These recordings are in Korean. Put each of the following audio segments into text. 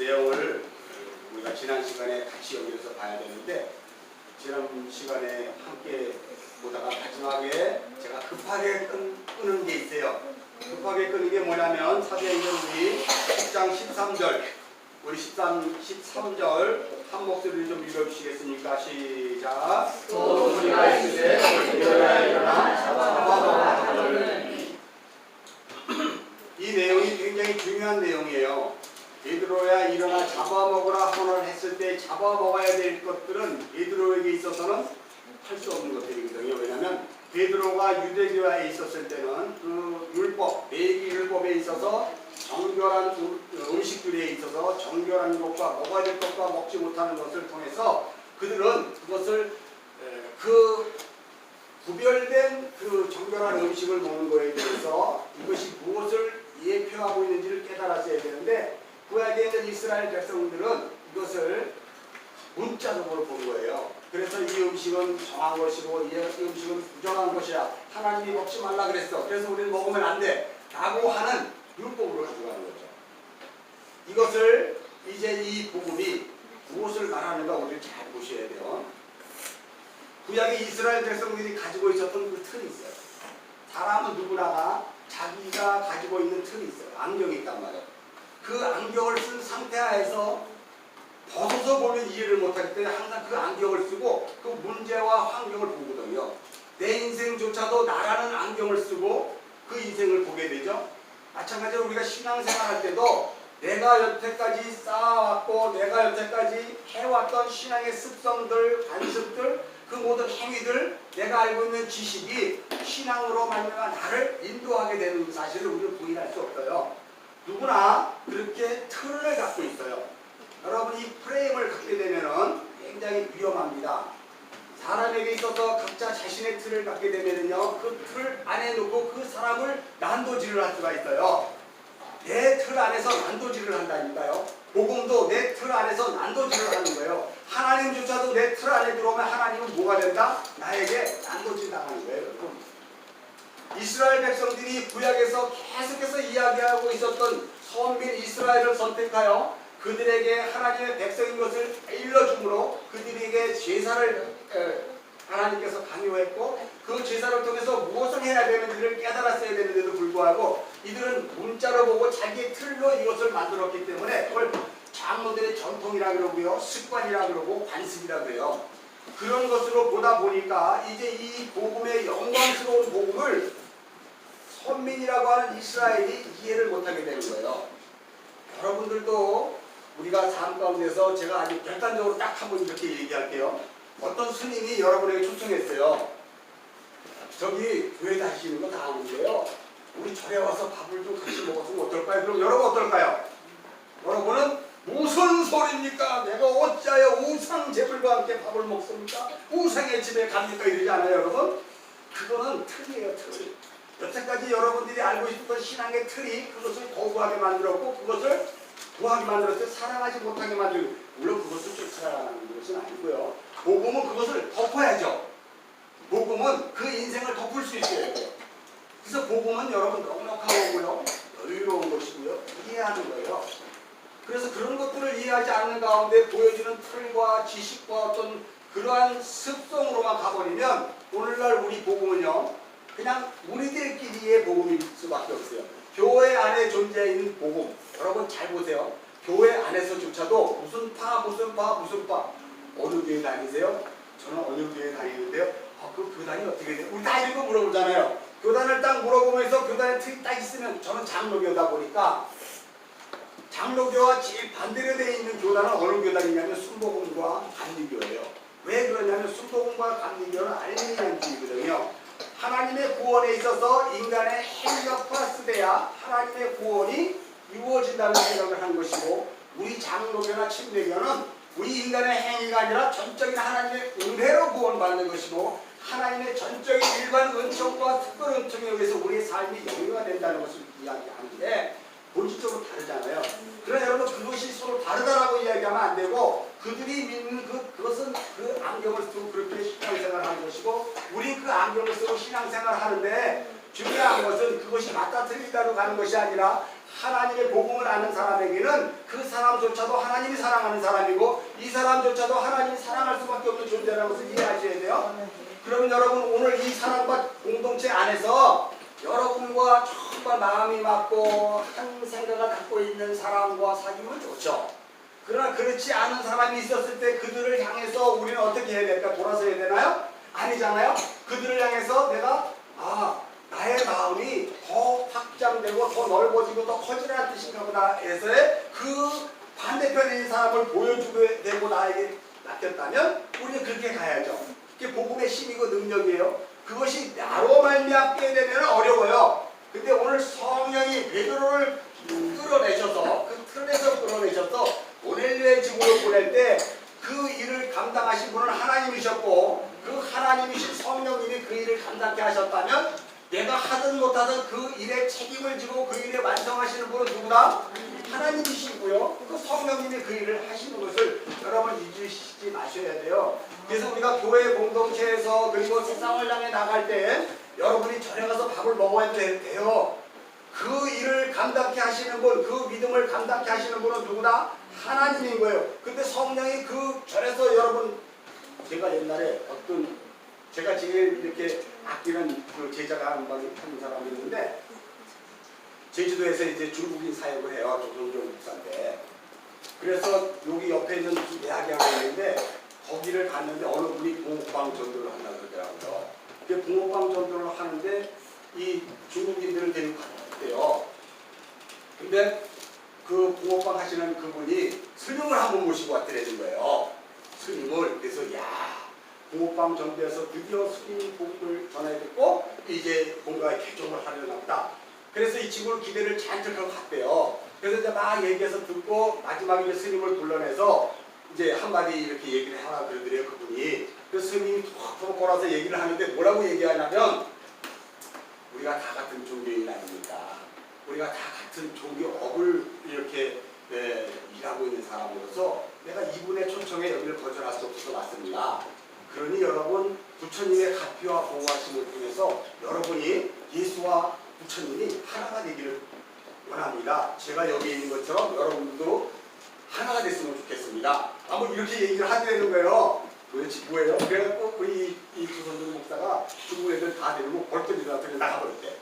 내용을 우리가 지난 시간에 같이 연결해서 봐야 되는데, 지난 시간에 함께 보다가 마지막에 제가 급하게 끄는 게 있어요. 급하게 끄는 게 뭐냐면 사도행전 우리 10장 13절, 우리 13절 한 목소리를 좀 읽어주시겠습니까? 시작. 또 우리가 이르되 일어나 일어나 잡아먹으라. 이 내용이 굉장히 중요한 내용이에요. 베드로야 일어나 잡아먹으라 하원을 했을 때 잡아먹어야 될 것들은 베드로에게 있어서는 할 수 없는 것들이거든요. 왜냐하면 베드로가 유대교회에 있었을 때는 그 율법, 레위기 율법에 있어서 정결한 음식들에 있어서 정결한 것과 먹어야 될 것과 먹지 못하는 것을 통해서 그들은 그것을 그 구별된 그 정결한 음식을 먹는 거에 대해서 이것이 무엇을 예표하고 있는지를 깨달았어야 되는데, 구약에 있는 이스라엘 백성들은 이것을 문자적으로 본 거예요. 그래서 이 음식은 정한 것이고 이 음식은 부정한 것이야. 하나님이 먹지 말라 그랬어. 그래서 우리는 먹으면 안 돼. 라고 하는 율법으로 가져가는 거죠. 이것을 이제 이 복음이 무엇을 말하는가 우리를 잘 보셔야 돼요. 구약의 이스라엘 백성들이 가지고 있었던 그 틀이 있어요. 사람은 누구나가 자기가 가지고 있는 틀이 있어요. 안경이 있단 말이에요. 그 안경을 쓴 상태하에서 벗어서 보면 이해를 못하기 때문에 항상 그 안경을 쓰고 그 문제와 환경을 보거든요. 내 인생조차도 나라는 안경을 쓰고 그 인생을 보게 되죠. 마찬가지로 우리가 신앙생활할 때도 내가 여태까지 쌓아왔고 내가 여태까지 해왔던 신앙의 습성들, 관습들, 그 모든 행위들, 내가 알고 있는 지식이 신앙으로 말미암아 나를 인도하게 되는 사실을 우리는 부인할 수 없어요. 누구나 그렇게 틀을 갖고 있어요. 여러분, 이 프레임을 갖게 되면은 굉장히 위험합니다. 사람에게 있어서 각자 자신의 틀을 갖게 되면은요, 그 틀 안에 놓고 그 사람을 난도질을 할 수가 있어요. 내 틀 안에서 난도질을 한다니까요. 복음도 내 틀 안에서 난도질을 하는 거예요. 하나님조차도 내 틀 안에 들어오면 하나님은 뭐가 된다? 나에게 난도질 당하는 거예요, 여러분. 이스라엘 백성들이 구약에서 계속해서 이야기하고 있었던 선민 이스라엘을 선택하여 그들에게 하나님의 백성인 것을 일러줌으로 그들에게 제사를 하나님께서 강요했고, 그 제사를 통해서 무엇을 해야 되는지를 깨달았어야 되는데도 불구하고 이들은 문자로 보고 자기의 틀로 이것을 만들었기 때문에 그걸 장로들의 전통이라 그러고요, 습관이라 그러고 관습이라 그래요. 그런 것으로 보다 보니까 이제 이 복음의 영광스러운 복음을 선민이라고 하는 이스라엘이 이해를 못하게 되는 거예요. 여러분들도 우리가 삶 가운데서 제가 아주 결단적으로 딱 한번 이렇게 얘기할게요. 어떤 스님이 여러분에게 초청했어요. 저기 교회 다니시는 거 다 아는데요, 우리 절에 와서 밥을 좀 같이 먹었으면 어떨까요? 그럼 여러분 어떨까요? 여러분은 무슨 소리입니까? 내가 어찌하여 우상제물과 함께 밥을 먹습니까? 우상의 집에 갑니까? 이러지 않아요, 여러분? 그거는 틀이에요, 틀. 여태까지 여러분들이 알고 있었던 신앙의 틀이 그것을 거부하게 만들었고, 그것을 구하게 만들었어요. 사랑하지 못하게 만들고, 물론 그것을 쫓아가는 것은 아니고요. 복음은 그것을 덮어야죠. 복음은 그 인생을 덮을 수 있어야 돼요. 그래서 복음은 여러분 넉넉하고요, 여유로운 것이고요, 이해하는 거예요. 그래서 그런 것들을 이해하지 않는 가운데 보여지는 틀과 지식과 어떤 그러한 습성으로만 가버리면 오늘날 우리 복음은요, 그냥 우리들끼리의 복음일 수밖에 없어요. 교회 안에 존재하는 복음, 여러분 잘 보세요. 교회 안에서조차도 무슨 파 어느 교회 다니세요? 저는 어느 교회 다니는데요. 그 교단이 어떻게 돼요? 우리 다 이런 거 물어보잖아요. 교단을 딱 물어보면서 교단에 틀이 딱 있으면, 저는 장로교다 보니까 장로교와 제일 반대로 되어 있는 교단은 어느 교단이냐면 순복음과 감리교예요. 왜 그러냐면 순복음과 감리교는 알미니안주의거든요. 하나님의 구원에 있어서 인간의 행위가 플러스돼야 하나님의 구원이 이루어진다는 생각을 한 것이고, 우리 장로교나 침례교는 우리 인간의 행위가 아니라 전적인 하나님의 은혜로 구원받는 것이고, 하나님의 전적인 일반 은총과 특별 은총에 의해서 우리의 삶이 영유가 된다는 것을 이야기하는데 본질적으로 다르잖아요. 그러나 여러분, 그것이 서로 다르다라고 이야기하면 안 되고, 그들이 믿는 그것은 그 안경을 쓰고 그렇게 신앙생활을 하는 것이고, 우리 그 안경을 쓰고 신앙생활을 하는데 중요한 것은 그것이 맞다 틀리다로 가는 것이 아니라 하나님의 복음을 아는 사람에게는 그 사람조차도 하나님이 사랑하는 사람이고 이 사람조차도 하나님이 사랑할 수밖에 없는 존재라는 것을 이해하셔야 돼요. 그러면 여러분 오늘 이 사랑과 공동체 안에서 여러분과 정말 마음이 맞고 한 생각을 갖고 있는 사람과 사귀면 좋죠. 그러나 그렇지 않은 사람이 있었을 때 그들을 향해서 우리는 어떻게 해야 될까? 돌아서 해야 되나요? 아니잖아요. 그들을 향해서 내가 나의 마음이 더 확장되고 더 넓어지고 더 커지라는 뜻인가 보다 해서의 그 반대편에 있는 사람을 보여주게 되고 나에게 맡겼다면 우리는 그렇게 가야죠. 그게 복음의 힘이고 능력이에요. 그것이 나로 말미암게 되면 어려워요. 근데 오늘 성령이 베드로를 끌어내셔서 그 틀에서 끌어내셔서 고넬료의 집으로 보낼 때 그 일을 감당하신 분은 하나님이셨고 그 하나님이신 성령님이 그 일을 감당케 하셨다면 내가 하든 못하든 그 일에 책임을 지고 그 일에 완성하시는 분은 누구다? 하나님이시고요. 그 성령님이 그 일을 하시는 것을 여러분 잊으시지 마셔야 돼요. 그래서 우리가 교회 공동체에서 그리고 세상을 향해 나갈 때 여러분이 절에 가서 밥을 먹어야 돼요. 그 일을 감당케 하시는 분, 그 믿음을 감당케 하시는 분은 누구다? 하나님인 거예요. 근데 성령이 그 절에서 여러분 제가 옛날에 제가 제일 이렇게 아끼는 그 제자가 한 사람이 있는데 제주도에서 이제 중국인 사역을 해요. 조선종 목사인데. 그래서 여기 옆에 있는 무슨 대학교가 있는데 거기를 갔는데 어느 분이 붕어빵 전도를 한다고 그러더라고요. 그 붕어빵 전도를 하는데 이 중국인들을 데리고 갔대요. 근데 그 붕어빵 하시는 그분이 스님을 한번 모시고 왔더라는 거예요. 스님을. 그래서 붕어빵 전도에서 드디어 스님 복음을 전해 듣고 이제 뭔가 개종을 하려나 보다. 그래서 이 친구를 기대를 잔뜩 하고 갔대요. 그래서 이제 막 얘기해서 듣고 마지막에 이제 스님을 불러내서 이제 한마디 이렇게 얘기를 하라 그러더래요, 그분이. 그래서 스님이 톡톡 걸어서 얘기를 하는데 뭐라고 얘기하냐면 우리가 다 같은 종교인 아닙니까? 우리가 다 같은 종교 업을 이렇게 일하고 있는 사람으로서 내가 이분의 초청에 여기를 거절할 수 없어서 왔습니다. 그러니 여러분 부처님의 가피와 보호하심을 통해서 여러분이 예수와 부처님이 하나가 되기를 원합니다. 제가 여기 있는 것처럼 여러분도 하나가 됐으면 좋겠습니다. 한번 이렇게 얘기를 하게 거예요. 도대체 뭐예요? 그래갖고 우리 이 조선종 목사가 중국 애들 다 데리고 벌떡 일어나서 나가버렸대.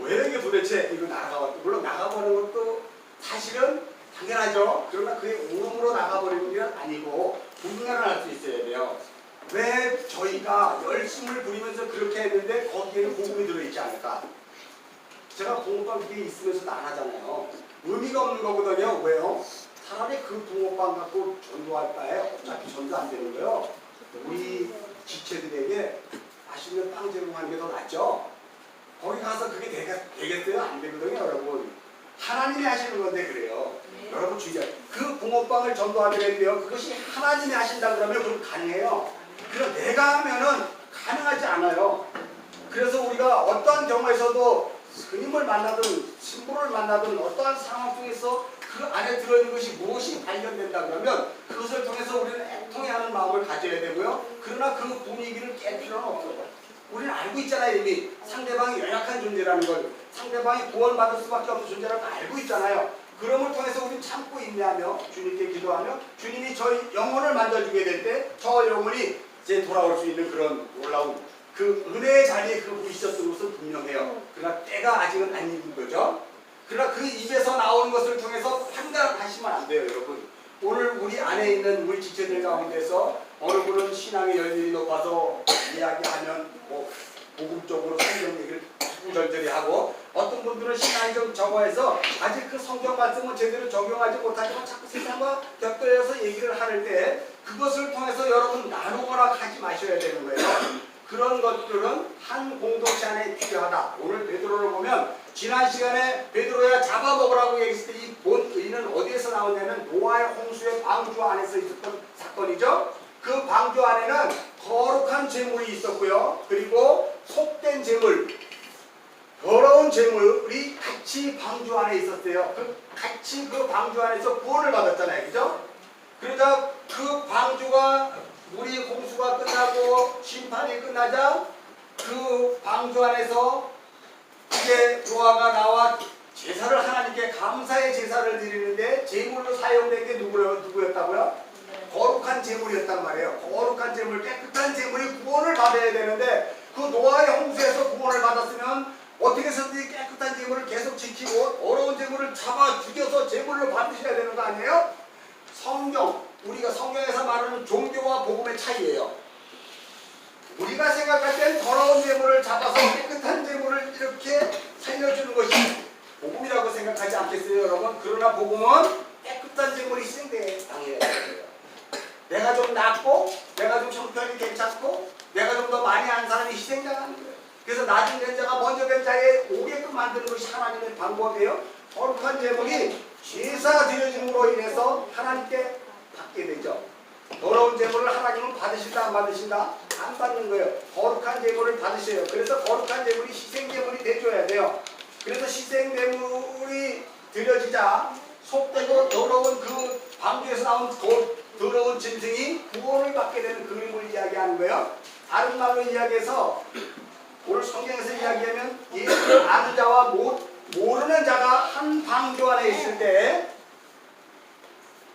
왜 이게 도대체 이거 나가버렸대? 물론 나가버리는 것도 사실은 당연하죠. 그러나 그게 우음으로 나가버리는 게 아니고 분간을 할 수 있어야 돼요. 왜 저희가 열심을 부리면서 그렇게 했는데 거기에는 복음이 들어있지 않을까? 제가 붕어빵 그게 있으면서도 안 하잖아요. 의미가 없는 거거든요. 왜요? 차라리 그 붕어빵 갖고 전도할 바에 어차피 전도 안 되는 거예요. 우리 지체들에게 맛있는 빵 제공하는 게 더 낫죠. 거기 가서 그게 되겠어요? 안 되거든요, 여러분. 하나님이 하시는 건데 그래요. 여러분 주의하세요. 그 붕어빵을 전도하더라도요. 그것이 하나님이 하신다 그러면 그건 가능해요. 그럼 내가 하면은 가능하지 않아요. 그래서 우리가 어떠한 경우에서도 스님을 만나든 신부를 만나든 어떠한 상황 속에서 그 안에 들어있는 것이 무엇이 발견된다 그러면 그것을 통해서 우리는 애통해하는 마음을 가져야 되고요. 그러나 그 분위기를 깰 필요는 없어요. 우리는 알고 있잖아요. 이미 상대방이 연약한 존재라는 걸, 상대방이 구원받을 수밖에 없는 존재라는 걸 알고 있잖아요. 그럼을 통해서 우리는 참고 인내하며 주님께 기도하며 주님이 저희 영혼을 만져주게 될 때 저 영혼이 이제 돌아올 수 있는 그런 놀라운 그 은혜의 자리에 그 있었던 것은 분명해요. 그러나 때가 아직은 안 익은 거죠. 그러나 그 입에서 나오는 것을 통해서 판단하시면 안 돼요, 여러분. 오늘 우리 안에 있는 우리 지체들 가운데서 어느 분은 신앙의 연륜이 높아서 이야기하면 복음적으로 성경 얘기를 절절히 하고 어떤 분들은 신앙이 좀 적어해서 아직 그 성경 말씀은 제대로 적용하지 못하지만 자꾸 세상과 곁들여서 얘기를 할 때 그것을 통해서 여러분 나누거나 하지 마셔야 되는 거예요. 그런 것들은 한 공동체 안에 필요하다. 오늘 베드로를 보면 지난 시간에 베드로야 잡아먹으라고 얘기했을 때 이 본의는 어디에서 나오냐면 노아의 홍수의 방주 안에서 있었던 사건이죠. 그 방주 안에는 거룩한 재물이 있었고요. 그리고 속된 재물, 더러운 재물이 같이 방주 안에 있었어요. 같이 그 방주 안에서 구원을 받았잖아요. 그죠? 그러자 그 방주가 물이 홍수가 끝나고 심판이 끝나자 그 방주 안에서 이제 노아가 나와 제사를 하나님께 감사의 제사를 드리는데 제물로 사용된 게 누구였다고요? 거룩한 제물이었단 말이에요. 거룩한 제물, 깨끗한 제물이 구원을 받아야 되는데 그 노아의 홍수에서 구원을 받았으면 어떻게 해서든지 깨끗한 제물을 계속 지키고 더러운 제물을 잡아 죽여서 제물로 받으셔야 되는 거 아니에요? 우리가 성경에서 말하는 종교와 복음의 차이예요. 우리가 생각할 땐 더러운 제물을 잡아서 깨끗한 제물을 이렇게 살려주는 것이 복음이라고 생각하지 않겠어요, 여러분? 그러나 복음은 깨끗한 제물이 희생당해야 돼요. 내가 좀 낫고, 내가 좀 형편이 괜찮고, 내가 좀 더 많이 아는 사람이 희생당하는 거예요. 그래서 낮은 된 자가 먼저 된 자에 오게끔 만드는 것이 하나님의 방법이에요. 거룩한 제물이 제사 드려짐으로 인해서 하나님께 받게 되죠. 더러운 제물을 하나님은 받으신다 안 받으신다? 안 받는 거예요. 거룩한 제물을 받으셔요. 그래서 거룩한 제물이 희생 제물이 되줘야 돼요. 그래서 희생 제물이 드려지자 속되고 더러운 그 방주에서 나온 더러운 짐승이 구원을 받게 되는 그림을 이야기하는 거예요. 다른 말로 이야기해서 오늘 성경에서 이야기하면 예수를 아는 자와 모르는 자가 한 방주 안에 있을 때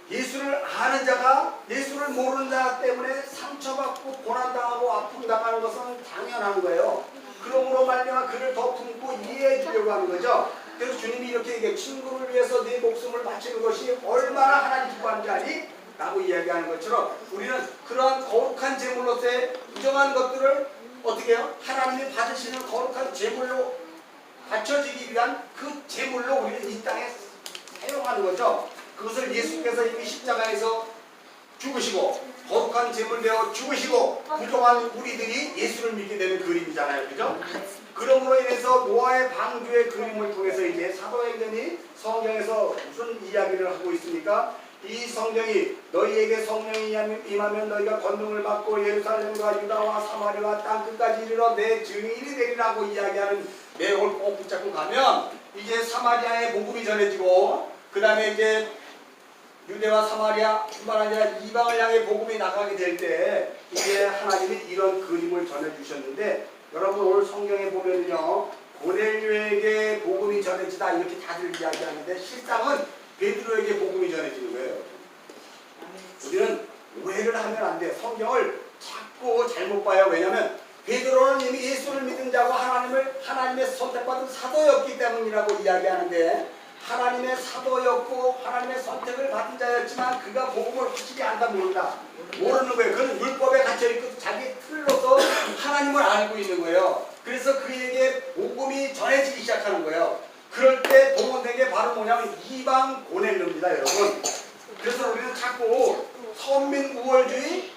예수를 아는 자가 예수를 모르는 자 때문에 상처받고 고난당하고 아픔당하는 것은 당연한 거예요. 그러므로 말미암아 그를 더 품고 이해해 주려고 하는 거죠. 그래서 주님이 이렇게 얘기해요. 친구를 위해서 네 목숨을 바치는 것이 얼마나 하나님 기뻐하는 줄 아니? 라고 이야기하는 것처럼 우리는 그러한 거룩한 제물로서의 부정한 것들을 어떻게 해요? 하나님이 받으시는 거룩한 제물로 바쳐지기 위한 그 제물로 우리는 이 땅에 사용하는 거죠. 그것을 예수께서 이미 십자가에서 죽으시고 거룩한 제물 되어 죽으시고 부정한 우리들이 예수를 믿게 되는 그림이잖아요. 그죠? 그러므로 인해서 노아의 방주의 그림을 통해서 이제 사도행전이 성경에서 무슨 이야기를 하고 있습니까? 이 성경이 너희에게 성령이 임하면 너희가 권능을 받고 예루살렘과 유다와 사마리아와 땅끝까지 이르러 내 증인이 되리라고 이야기하는 내용을 꼭 붙잡고 가면 이제 사마리아의 복음이 전해지고 그 다음에 이제 유대와 사마리아 뿐만 아니라 이방을 향해 복음이 나가게 될 때 이제 하나님이 이런 그림을 전해주셨는데 여러분 오늘 성경에 보면요 고넬료에게 복음이 전해지다 이렇게 다들 이야기하는데 실상은 베드로에게 복음이 전해지는 거예요. 우리는 오해를 하면 안 돼. 성경을 자꾸 잘못 봐요. 왜냐하면 베드로는 이미 예수를 믿은 자고 하나님의 선택받은 사도였기 때문이라고 이야기하는데 하나님의 사도였고 하나님의 선택을 받은 자였지만 그가 복음을 확실히 안다 모른다. 모르는 거예요. 그는 율법에 갇혀있고 자기 틀로서 하나님을 알고 있는 거예요. 그래서 그에게 복음이 전해지기 시작하는 거예요. 그럴 때 동원된 게 바로 뭐냐면 이방 고넬료입니다, 여러분. 그래서 우리는 자꾸 선민 우월주의,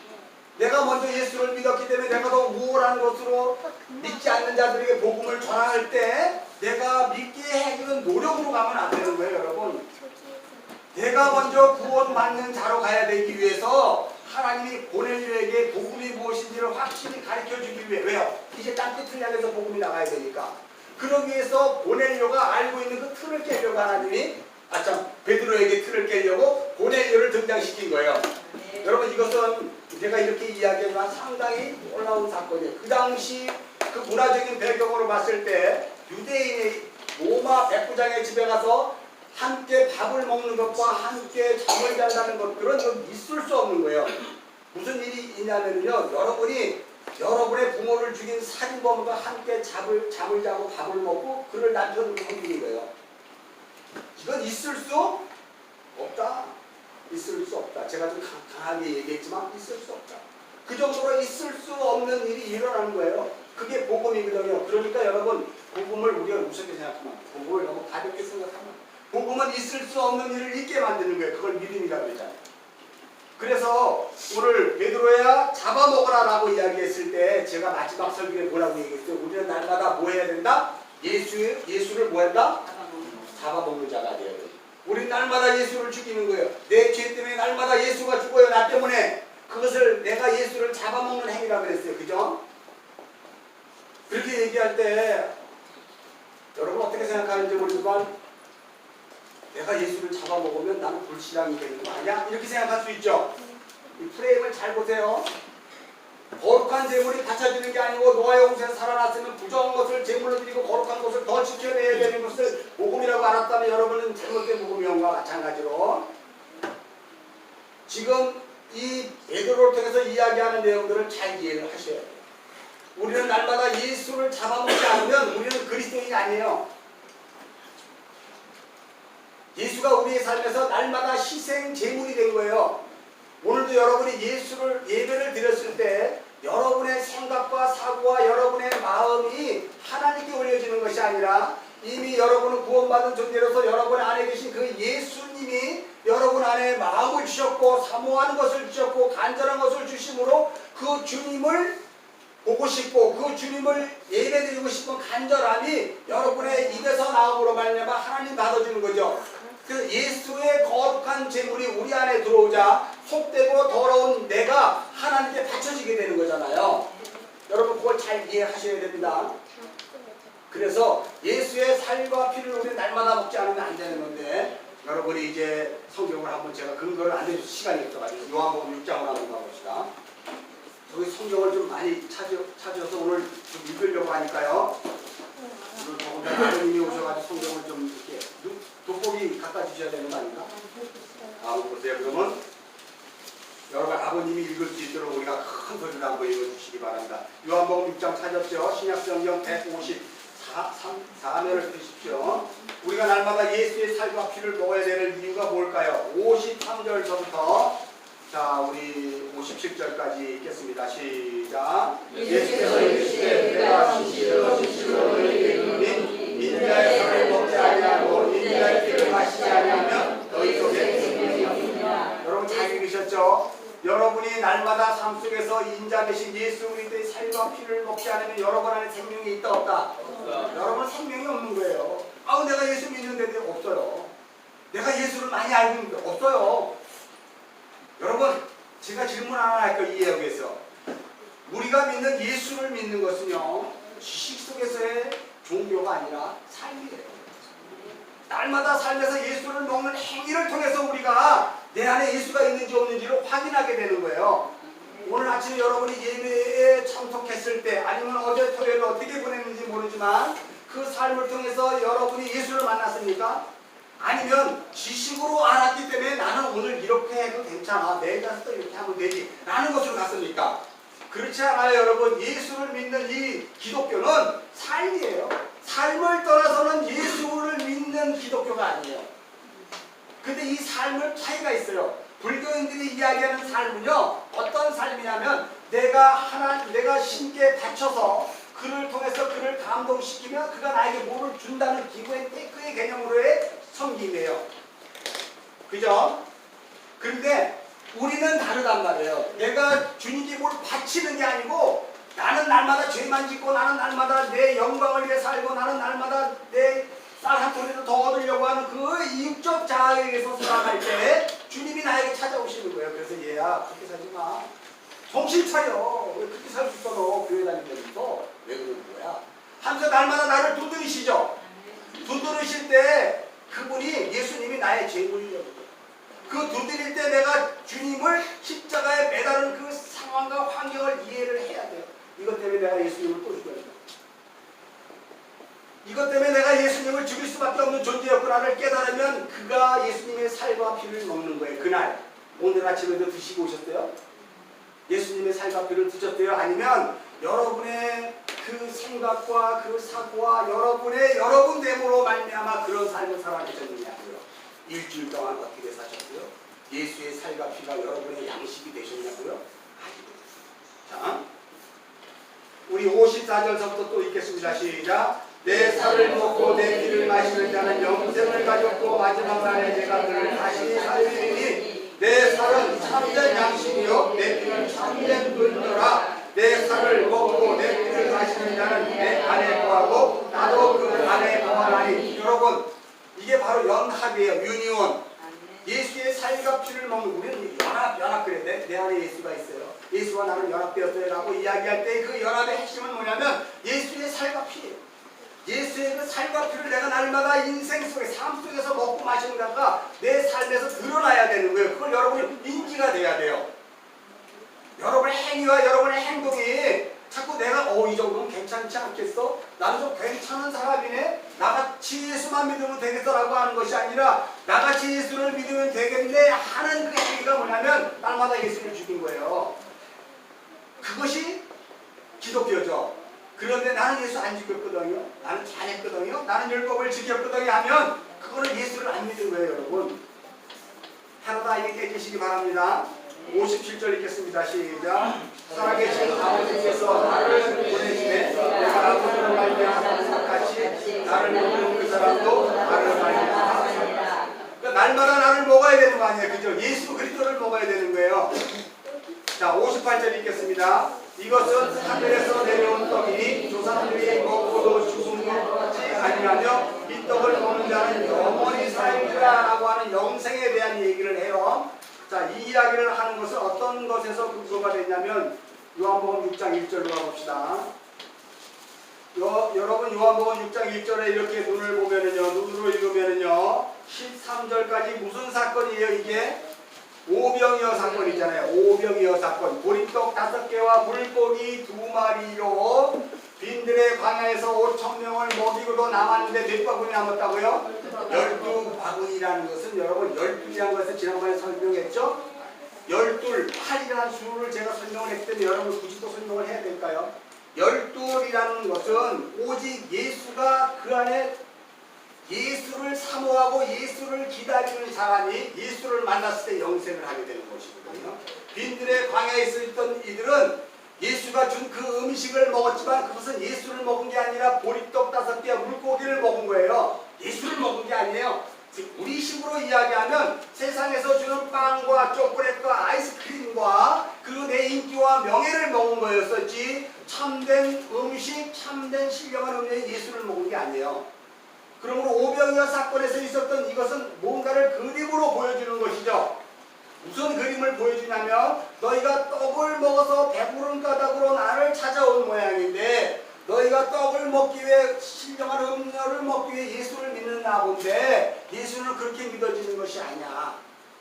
내가 먼저 예수를 믿었기 때문에 내가 더 우월한 것으로 믿지 않는 자들에게 복음을 전할 때 내가 믿게 해주는 노력으로 가면 안 되는 거예요, 여러분. 내가 먼저 구원받는 자로 가야 되기 위해서 하나님이 고넬료에게 복음이 무엇인지를 확실히 가르쳐주기 위해 왜요? 이제 땅끝을 향해서 복음이 나가야 되니까. 그러기 위해서 고넬료가 알고 있는 그 틀을 깨려고 하나님이 베드로에게 틀을 깨려고 고넬료를 등장시킨 거예요. 여러분 이것은 제가 이렇게 이야기하지만 상당히 놀라운 사건이에요. 그 당시 그 문화적인 배경으로 봤을 때 유대인이 로마 백부장의 집에 가서 함께 밥을 먹는 것과 함께 잠을 잔다는 것들은 좀 있을 수 없는 거예요. 무슨 일이 있냐면요 여러분의 부모를 죽인 살인범과 함께 잠을 자고 밥을 먹고 그를 남편으로 섬기는 거예요. 이건 있을 수 없다. 있을 수 없다. 제가 좀 강하게 얘기했지만 있을 수 없다. 그 정도로 있을 수 없는 일이 일어나는 거예요. 그게 복음이거든요. 그러니까 여러분 복음을 우리가 무섭게 생각하면 복음을 너무 가볍게 생각하면 복음은 있을 수 없는 일을 있게 만드는 거예요. 그걸 믿음이라고 했잖아요. 그래서 오늘 베드로야 잡아먹어라 라고 이야기했을 때 제가 마지막 설교에 뭐라고 얘기했어요? 우리는 날마다 뭐 해야 된다? 예수를 뭐 한다? 잡아먹는 자가 돼야 돼요. 우리 날마다 예수를 죽이는 거예요. 내 죄 때문에 날마다 예수가 죽어요. 나 때문에. 그것을 내가 예수를 잡아먹는 행위라고 그랬어요. 그죠? 그렇게 얘기할 때 여러분 어떻게 생각하는지 모르지만 내가 예수를 잡아먹으면 나는 불신앙이 되는 거 아니야? 이렇게 생각할 수 있죠. 이 프레임을 잘 보세요. 거룩한 제물이 바쳐지는 게 아니고 노아의 홍수에서 살아났으면 부정한 것을 제물로 드리고 거룩한 것을 더 지켜내야 되는 것을 복음이라고 알았다면 여러분은 잘못된 복음이온과 마찬가지로 지금 이 베드로를 통해서 이야기하는 내용들을 잘 이해를 하셔야 돼요. 우리는 날마다 예수를 잡아먹지 않으면 우리는 그리스도인이 아니에요. 예수가 우리의 삶에서 날마다 희생 제물이 된 거예요. 오늘도 여러분이 예배를 드렸을 때 여러분의 생각과 사고와 여러분의 마음이 하나님께 올려지는 것이 아니라 이미 여러분은 구원받은 존재로서 여러분 안에 계신 그 예수님이 여러분 안에 마음을 주셨고 사모하는 것을 주셨고 간절한 것을 주심으로 그 주님을 보고 싶고 그 주님을 예배드리고 싶은 간절함이 여러분의 입에서 나옴으로 말미암아 하나님 받아주는 거죠. 그 예수의 거룩한 제물이 우리 안에 들어오자 속되고 더러운 내가 하나님께 바쳐지게 되는 거잖아요. 여러분 그걸 잘 이해하셔야 됩니다. 그래서 예수의 살과 피를 우리 날마다 먹지 않으면 안 되는 건데 여러분이 이제 성경을 한번 제가 근거를 안 해줄 시간이 없어가지고 요한복음 6장을 한번 가봅시다. 저기 성경을 좀 많이 찾아서 오늘 좀 읽으려고 하니까요. 오늘 더군다나 아버님이 오셔가지고 성경을 좀 이렇게 돋보기 갖다 주셔야 되는 거 아닌가? 보세요. 그러면 여러분 아버님이 읽을 수 있도록 우리가 큰 소리로 한번 읽어주시기 바랍니다. 요한복음 6장 찾았죠? 신약성경 154면을 펴십시오. 우리가 날마다 예수의 살과 피를 먹어야 되는 이유가 뭘까요? 53절서부터 자 우리 57절까지 읽겠습니다. 시작. 예수께서 이르시되 내가 진실로 너희에게 이르노니 인자의 살을 먹지 아니하고 인자의 피를 마시지 아니하면 너희 속에 생명이 없느니라. 여러분 잘 읽으셨죠? 여러분이 날마다 삶 속에서 인자 되신 예수 그리스도의 살과 피를 먹지 않으면 여러분 안에 생명이 있다 없다? 여러분 생명이 없는 거예요. 내가 예수 믿는데 없어요. 내가 예수를 많이 알고 있는데 없어요. 여러분 제가 질문 하나 할까요? 이해하기 위해서 우리가 믿는 예수를 믿는 것은요 지식 속에서의 종교가 아니라 삶이에요. 날마다 삶에서 예수를 먹는 행위를 통해서 우리가 내 안에 예수가 있는지 없는지를 확인하게 되는 거예요. 오늘 아침에 여러분이 예배에 참석했을 때 아니면 어제 토요일 어떻게 보냈는지 모르지만 그 삶을 통해서 여러분이 예수를 만났습니까? 아니면 지식으로 알았기 때문에 나는 오늘 이렇게 해도 괜찮아, 내일 가서 또 이렇게 하면 되지 라는 것으로 갔습니까? 그렇지 않아요. 여러분 예수를 믿는 이 기독교는 삶이에요. 삶을 떠나서는 예수를 믿는 기독교가 아니에요. 근데 이 삶을 차이가 있어요. 불교인들이 이야기하는 삶은요 어떤 삶이냐면 내가 신께 바쳐서 그를 통해서 그를 감동시키면 그가 나에게 뭐를 준다는 기부의 테크의 개념으로의 섬김이에요. 그죠? 그런데 우리는 다르단 말이에요. 내가 주님께 뭘 바치는 게 아니고 나는 날마다 죄만 짓고 나는 날마다 내 영광을 위해 살고 나는 날마다 내 쌀 한 톨이라도 더 얻으려고 하는 그 이육적 자아에 의해서 살아갈 때 주님이 나에게 찾아오시는 거예요. 그래서 얘야 그렇게 살지 마. 정신 차려. 왜 그렇게 살 수 있어 너 교회 다니면서 왜 그러는 거야? 하면서 날마다 나를 두드리시죠. 두드리실 때 그분이 예수님이 나의 제물이라고 그 두드릴 때 내가 주님을 십자가에 매다는 그 상황과 환경을 이해를 해야 돼요. 이것 때문에 내가 예수님을 또 죽여야 돼요. 이것 때문에 내가 예수님을 죽일 수밖에 없는 존재였구나를 깨달으면 그가 예수님의 살과 피를 먹는 거예요. 그날 오늘 아침에도 드시고 오셨어요? 예수님의 살과 피를 드셨대요? 아니면 여러분의 그 생각과 그 사고와 여러분 됨으로 말미암아 그런 삶을 살아내셨느냐고요. 일주일 동안 어떻게 사셨고요? 예수의 살과 피가 여러분의 양식이 되셨냐고요? 아니요. 자, 우리 54절서부터 또 읽겠습니다. 시작. 내 살을 먹고 내 피를 마시는 자는 영생을 가졌고 마지막 날에 내가 그를 다시 살리리니 내 살은 참된 양식이요 내 피는 참된 은료라. 내 살을 먹고 내 피를 마시는 자는 내 안에 거하고 나도 그 안에 거하나니. 여러분 이게 바로 연합이에요. 유니온. 예수의 살과 피를 먹는 우리는 연합 그래. 내 안에 예수가 있어요. 예수와 나는 연합되었어요 라고 이야기할 때 그 연합의 핵심은 뭐냐면 예수의 살과 피예요. 예수의 그 살과 피를 내가 날마다 인생 속에 삶 속에서 먹고 마시는 것과 내 삶에서 드러나야 되는 거예요. 그걸 여러분이 인지가 돼야 돼요. 여러분의 행위와 여러분의 행동이 자꾸 내가 이 정도면 괜찮지 않겠어? 나는 좀 괜찮은 사람이네? 나같이 예수만 믿으면 되겠어라고 하는 것이 아니라 나같이 예수를 믿으면 되겠네 하는 그 행위가 뭐냐면 날마다 예수를 죽인 거예요. 그것이 기독교죠. 그런데 나는 예수 안 죽였거든요. 나는 잘했거든요. 나는 율법을 지켰거든요 하면 그거는 예수를 안 믿은 거예요, 여러분. 하나다 이게 깨지시기 바랍니다. 57절 읽겠습니다. 시작. 살아계신 아버지께서 나를 보내시되 내가 아버지로 말미암아 같이 나를 먹는 그 사람도 나를 말미암아 살리라. 그러니까 날마다 나를 먹어야 되는 거 아니에요, 그죠? 예수 그리스도를 먹어야 되는 거예요. 자, 58절 읽겠습니다. 이것은 하늘에서 내려온 떡이니 조상들이 먹고도 죽지 아니하며 이 떡을 먹는 자는 영원히 살리라 라고 하는 영생에 대한 얘기를 해요. 자, 이 이야기를 하는 것은 어떤 것에서 근거가 되냐면 요한복음 6장 1절로 가봅시다. 여러분 요한복음 6장 1절에 이렇게 눈으로 읽으면은요 13절까지 무슨 사건이에요? 이게 오병이어 사건이잖아요. 오병이어 사건. 보리떡 5개와 물고기 2마리로 빈들의 광야에서 5,000명을 먹이고도 남았는데 몇 바구니 남았다고요? 12바구니라는 것은 여러분 12이라는 것을 지난번에 설명했죠? 8이라는 수를 제가 설명을 했기 때문에 여러분 굳이 또 설명을 해야 될까요? 12이라는 것은 오직 예수가 그 안에 예수를 사모하고 예수를 기다리는 사람이 예수를 만났을 때 영생을 하게 되는 것이거든요. 빈들의 광야에 있었던 이들은 예수가 준 그 음식을 먹었지만 그것은 예수를 먹은 게 아니라 보리떡 5개와 물고기를 먹은 거예요. 예수를 먹은 게 아니에요. 우리 식으로 이야기하면 세상에서 주는 빵과 초콜릿과 아이스크림과 그 내 인기와 명예를 먹은 거였었지 참된 음식, 참된 신령한 음료의 예수를 먹은 게 아니에요. 그러므로 오병이어 사건에서 있었던 이것은 뭔가를 그림으로 보여주는 것이죠. 무슨 그림을 보여주냐면 너희가 떡을 먹어서 배부른 까닭으로 나를 찾아온 모양인데 너희가 떡을 먹기 위해 신령한 음료를 먹기 위해 예수를 믿는다 본데 예수는 그렇게 믿어지는 것이 아니야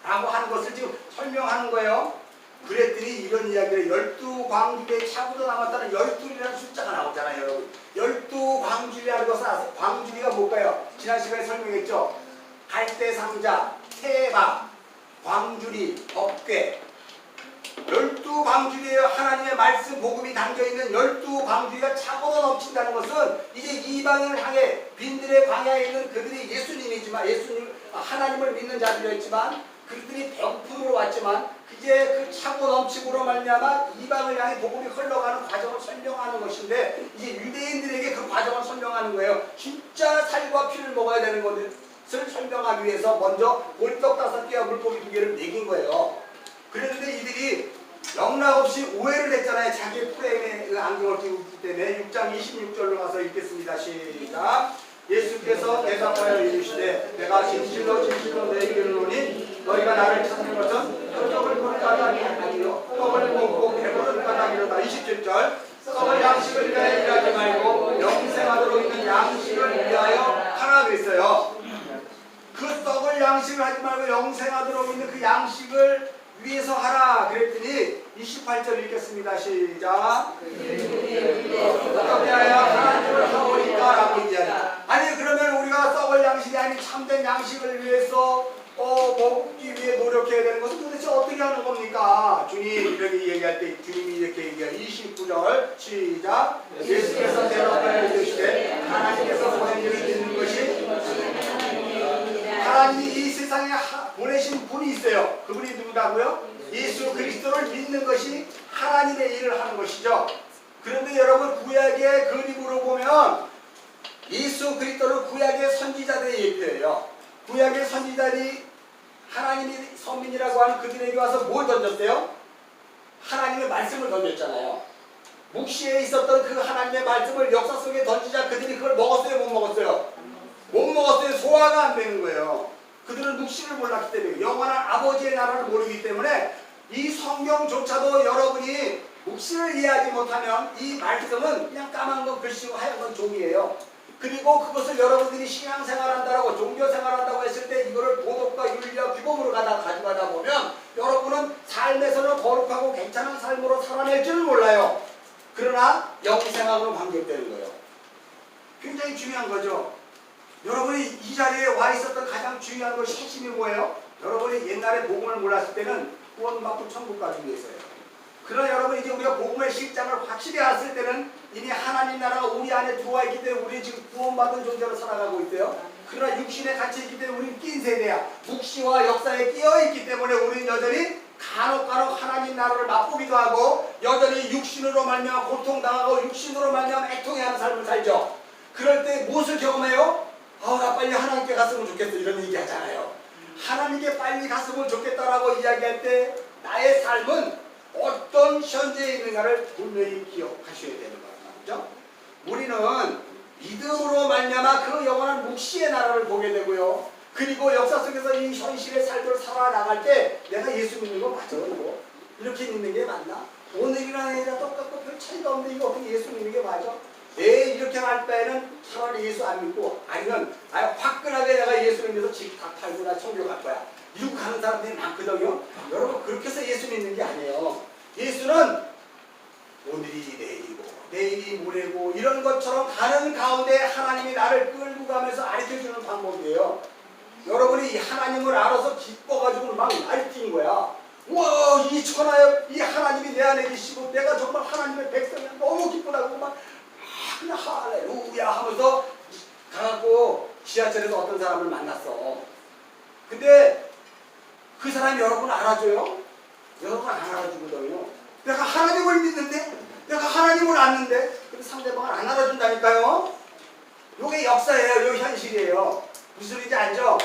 라고 하는 것을 지금 설명하는 거예요. 그랬더니 이런 이야기를 12광주리에 차고도 남았다는 12이라는 숫자가 나오잖아요. 여러분 12광주리라는 것은 아세요? 광주리가 뭘까요? 지난 시간에 설명했죠. 갈대상자, 태박, 광주리, 법궤 12광주리에 하나님의 말씀 복음이 담겨있는 12광주리가 차고도 넘친다는 것은 이제 이방인을 향해 빈들의 광야에 있는 그들이 예수님이지만 하나님을 믿는 자들이었지만 그들이 배고픔으로 왔지만 이제 그 차고 넘침으로 말미암아 이방을 향해 복음이 흘러가는 과정을 설명하는 것인데 이제 유대인들에게 그 과정을 설명하는 거예요. 진짜 살과 피를 먹어야 되는 것을 설명하기 위해서 먼저 보리떡 5개와 물고기 2개를 먹인 거예요. 그랬는데 이들이 영락없이 오해를 했잖아요. 자기 프레임에 그 안경을 끼고 있기 때문에 6장 26절로 가서 읽겠습니다. 시작. 예수께서 대답하여 이르시되 내가 진실로 너희에게 이르노니 너희가 나를 찾는 것은 떡을 볼 까닭이 아니요 떡을 먹고 배부른 까닭이로다. 27절 썩을 양식을 위하여 일하지 말고 영생하도록 있는 양식을 위하여 하라 그랬어요. 그 썩을 양식을 하지 말고 영생하도록 있는 그 양식을 위해서 하라 그랬더니 28절 읽겠습니다. 시작. 어떻게 하여 하나님을 하오리까 라고 이야기합니다. 아니 그러면 우리가 썩을 양식이 아닌 참된 양식을 위해서 먹기 위해 노력해야 되는 것은 도대체 어떻게 하는 겁니까? 주님 이렇게 얘기할 때 주님이 이렇게 얘기해요. 29절 시작. 예수께서 대답하여 이르시되 하나님께서 보낸 일을 믿는 것이 하나님이 이 세상에 보내신 분이 있어요. 그분이 누구다고요? 예수 그리스도를 믿는 것이 하나님의 일을 하는 것이죠. 그런데 여러분 구약의 그림으로 보면 예수 그리스도를 구약의 선지자들의 예표예요. 구약의 선지자들이 하나님이 선민이라고 하는 그들에게 와서 뭘 던졌어요? 하나님의 말씀을 던졌잖아요. 묵시에 있었던 그 하나님의 말씀을 역사 속에 던지자 그들이 그걸 먹었어요? 못 먹었어요? 못 먹었어요. 소화가 안 되는 거예요. 그들은 묵시를 몰랐기 때문에 영원한 아버지의 나라를 모르기 때문에 이 성경조차도 여러분이 묵시를 이해하지 못하면 이 말씀은 그냥 까만 건 글씨고 하얀 건 종이에요. 그리고 그것을 여러분들이 신앙생활한다고 종교생활한다고 했을 때 이거를 도덕과 윤리와 규범으로 가져가다 보면 여러분은 삶에서는 거룩하고 괜찮은 삶으로 살아낼 줄은 몰라요. 그러나 영생하고는 관계되는 거예요. 굉장히 중요한 거죠. 여러분이 이 자리에 와 있었던 가장 중요한 것이 핵심이 뭐예요? 여러분이 옛날에 복음을 몰랐을 때는 구원받고 천국 가기 위해서예요. 그러나 여러분 이제 우리가 복음의 실장을 확실히 알았을 때는 이미 하나님 나라가 우리 안에 들어와 있기 때문에 우리 지금 구원받은 존재로 살아가고 있대요. 그러나 육신에 갇혀 있기 때문에 우리는 낀 세대야. 묵시와 역사에 끼어 있기 때문에 우리는 여전히 간혹 하나님 나라를 맛보기도 하고 여전히 육신으로 말미암아 고통당하고 육신으로 말미암아 애통해하는 삶을 살죠. 그럴 때 무엇을 경험해요? 나 빨리 하나님께 갔으면 좋겠어 이런 얘기 하잖아요. 하나님께 빨리 갔으면 좋겠다라고 이야기할 때 나의 삶은 어떤 현재에 있는가를 분명히 기억하셔야 되는 거죠. 우리는 믿음으로 말미암아 그 영원한 묵시의 나라를 보게 되고요. 그리고 역사 속에서 이 현실의 삶을 살아나갈 때 내가 예수 믿는 거 맞아 이거? 이렇게 믿는 게 맞나? 오늘이나 내일이나 똑같고 별 차이가 없는데 이거 어떻게 예수 믿는 게 맞아? 이렇게 할 바에는 차라리 예수 안 믿고 아니면 화끈하게 내가 예수 믿어서 집 다 팔고 나 천국 갈 거야. 이러고 가는 사람들이 많거든요. 여러분 그렇게 해서 예수 믿는 게 아니에요. 예수는 오늘이 내일이고 내일이 모레고 이런 것처럼 가는 가운데 하나님이 나를 끌고 가면서 가르쳐주는 방법이에요. 여러분이 하나님을 알아서 기뻐가지고 막 날뛰는 거야. 우와 이 천하에 이 하나님이 내 안에 계시고 내가 정말 하나님의 백성이야 너무 기쁘다고 막 할렐루야 하면서 가갖고 지하철에서 어떤 사람을 만났어. 근데 그 사람이 여러분 알아줘요? 여러분 안 알아주거든요. 내가 하나님을 믿는데 내가 하나님을 아는데 근데 상대방을 안 알아준다니까요. 이게 역사예요. 이게 현실이에요. 무슨 소리인지 알죠?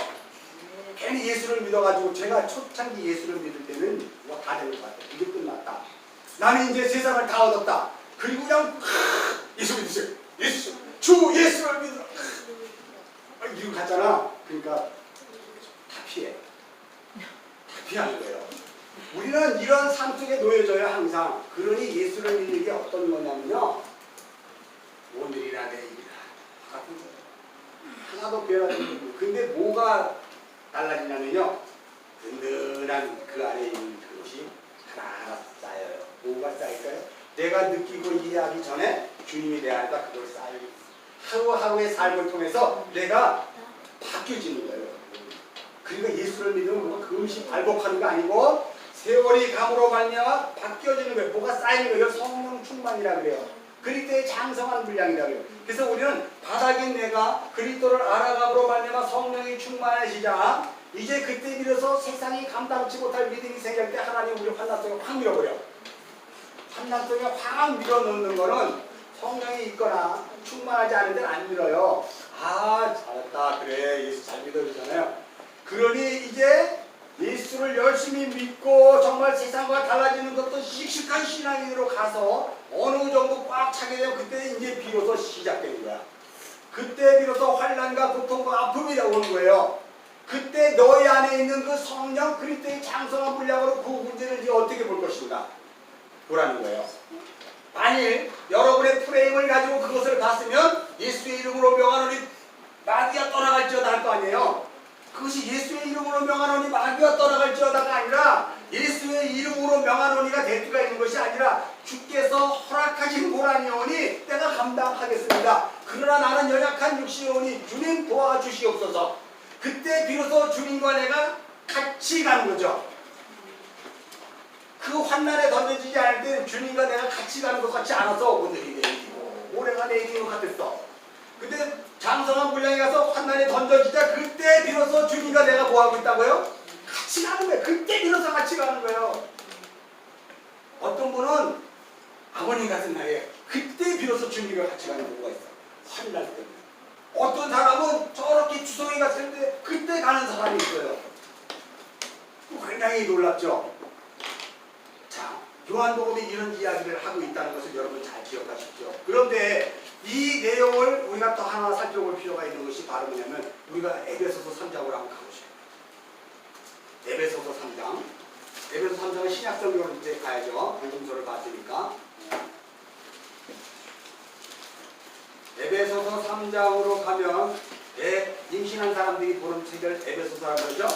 괜히 예수를 믿어가지고 제가 초창기 예수를 믿을 때는 뭐 다 되는 것 같아요. 이게 끝났다. 나는 이제 세상을 다 얻었다. 그리고 그냥 예수 믿으세요. 예수 주 예수를 믿으라. 이러고 갔잖아. 그러니까 다 피해. 다 피하는 거예요. 우리는 이런 삶 속에 놓여져야 항상. 그러니 예수를 믿는 게 어떤 거냐면요. 오늘이나 내일이나 같은 거예요. 하나도 변하지 않는 거예요. 근데 뭐가 달라지냐면요. 든든한 그 안에 있는 그것이 하나하나 쌓여요. 뭐가 쌓일까요? 내가 느끼고 이해하기 전에 주님이 내 안에다 그걸 쌓여요. 하루하루의 삶을 통해서 내가 바뀌어지는 거예요. 그러니까 예수를 믿으면 뭔가 금시 발복하는 거 아니고 세월이 감으로 말미암아 바뀌어지는 거예요. 뭐가 쌓이는 거예요. 성령 충만이라 그래요. 그리스도의 장성한 분량이라 그래요. 그래서 우리는 바닥인 내가 그리스도를 알아감으로 말미암아 성령이 충만해지자 이제 그때 비로소 세상이 감당치 못할 믿음이 생길 때 하나님 우리 환난 속에 확 밀어버려. 환난 속에 확 밀어넣는 거는 성령이 있거나 충만하지 않은 데는 안 밀어요. 잘했다 그래 예수 잘 믿어주잖아요. 그러니 이제 예수를 열심히 믿고 정말 세상과 달라지는 것도 씩씩한 신앙인으로 가서 어느 정도 꽉 차게 되면 그때 이제 비로소 시작되는 거야. 그때 비로소 환난과 고통과 아픔이 오는 거예요. 그때 너희 안에 있는 그 성령 그리스도의 장성한 분량으로 그 문제를 이제 어떻게 볼 것인가 보라는 거예요. 만일 여러분의 프레임을 가지고 그것을 봤으면 예수의 이름으로 명하노니 마귀가 떠나갈지어다 할 거 아니에요. 그것이 예수의 이름으로 명하노니 마귀가 떠나갈지어다가 아니라 예수의 이름으로 명하노니가 될 수가 있는 것이 아니라 주께서 허락하신 고난이오니 내가 감당하겠습니다. 그러나 나는 연약한 육신이오니 주님 도와주시옵소서. 그때 비로소 주님과 내가 같이 가는 거죠. 그 환난에 던져지지 않을 때 주님과 내가 같이 가는 것 같지 않아서 오늘이 내일이고 모레가 내일인 것 같았어. 근데 장성한 분량에 가서 환난에 던져지자 그때 비로소 주님과 내가 뭐하고 있다고요? 같이 가는 거예요. 그때 비로소 같이 가는 거예요. 어떤 분은 아버님 같은 날에 그때 비로소 주님과 같이 가는 경우가 있어. 환난 때문에. 어떤 사람은 저렇게 주성이 갔을 때 그때 가는 사람이 있어요. 굉장히 놀랍죠. 자, 요한복음이 이런 이야기를 하고 있다는 것을 여러분 잘 기억하십시오. 그런데 이 내용을 우리가 또 하나 살펴볼 필요가 있는 것이 바로 뭐냐면 우리가 에베소서 3장으로 한번 가보시죠. 에베소서 3장. 에베소 3장은 신약성경으로 이제 가야죠. 복음서를 봤으니까. 에베소서 3장으로 가면 임신한 사람들이 보는 책을 에베소서라고 그러죠.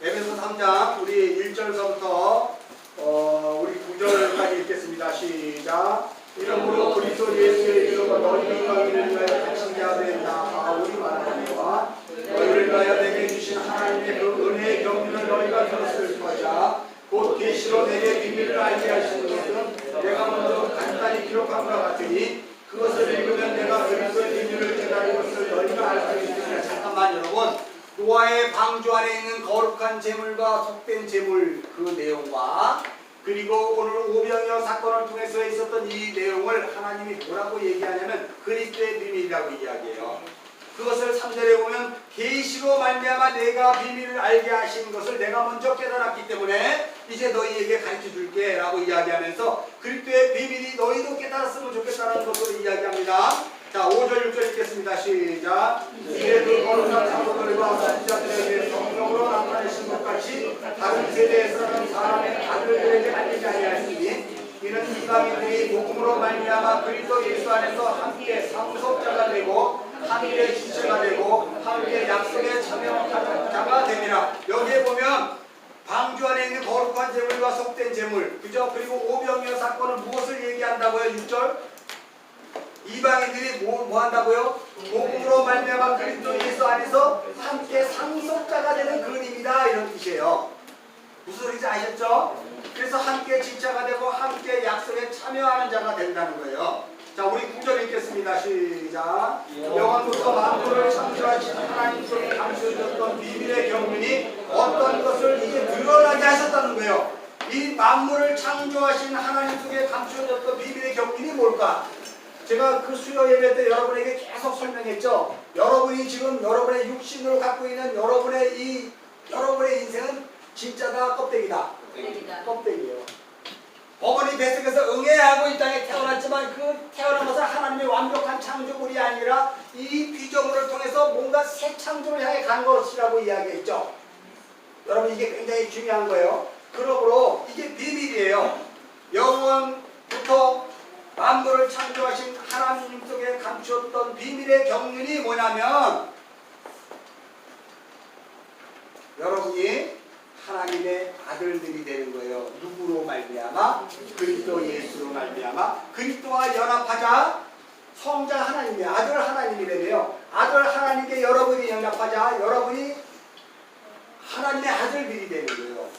에베소 3장 우리 1절서부터 우리 9절 9절까지 읽겠습니다. 시작. 이러므로 그리스도 예수의 이름으로 너희가 이를 위하여 갇힌 자들의 나 바울이 말하노라. 너희를 위하여 내게 주신 하나님의 그 은혜의 경륜을 너희가 들었을 것이야. 곧 계시로 내게 비밀을 알게 하시는 것은 내가 먼저 간단히 기록한 것 같으니 그것을 읽으면 내가 그리스도의 비밀을 깨달은 것을 너희가 알 수 있으리라. 잠깐만 여러분, 노아의 방주 안에 있는 거룩한 재물과 속된 재물 그 내용과 그리고 오늘 오병이어 사건을 통해서 있었던 이 내용을 하나님이 뭐라고 얘기하냐면 그리스도의 비밀이라고 이야기해요. 그것을 3절에 보면 계시로 말미암아 내가 비밀을 알게 하신 것을 내가 먼저 깨달았기 때문에 이제 너희에게 가르쳐 줄게 라고 이야기하면서 그리스도의 비밀이 너희도 깨달았으면 좋겠다는 것으로 이야기합니다. 자, 5절 6절 읽겠습니다. 시작. 이에 그 거룩한 사도들과 선지자들에게 성령으로 나타내신 것 같이 다른 세대에서는 사람의 아들들에게 알리지 아니하시니 이는 이방인들이 복음으로 말미암아 그리스도 예수 안에서 함께 상속자가 되고 함께 지체가 되고 함께 약속에 참여하는 자가 됩니다. 여기에 보면 방주 안에 있는 거룩한 재물과 속된 재물, 그죠? 그리고 오병이어 사건은 무엇을 얘기한다고요? 6절. 이방인들이 뭐 한다고요? 복음으로 말미암아 그리스도 예수 안에서 함께 상속자가 되는 그림이다, 이런 뜻이에요. 무슨 소리인지 아셨죠? 그래서 함께 지체가 되고 함께 약속에 참여하는 자가 된다는 거예요. 자, 우리 9절 읽겠습니다. 시작. 영원부터 만물을 창조하신 하나님 속에 감추어졌던 비밀의 경륜이 어떤 것을 이제 드러나게 하셨다는 거예요. 이 만물을 창조하신 하나님 속에 감추어졌던 비밀의 경륜이 뭘까? 제가 그 수요 예배 때 여러분에게 계속 설명했죠. 여러분이 지금 여러분의 육신으로 갖고 있는 여러분의 인생은 진짜다, 껍데기다. 껍데기예요. 어머니 뱃속에서 응애하고 이 땅에 태어났지만 그 태어난 것은 하나님의 완벽한 창조물이 아니라 이 피조물을 통해서 뭔가 새 창조를 향해 간 것이라고 이야기했죠. 여러분, 이게 굉장히 중요한 거예요. 그러므로 이게 비밀이에요. 영원부터 만물을 창조하신 하나님 속에 감추었던 비밀의 경륜이 뭐냐면 여러분이 하나님의 아들들이 되는 거예요. 누구로 말미암아? 그리스도 예수로 말미암아 그리스도와 연합하자. 성자 하나님이 아들 하나님이래요. 아들 하나님께 여러분이 연합하자. 여러분이 하나님의 아들들이 되는 거예요.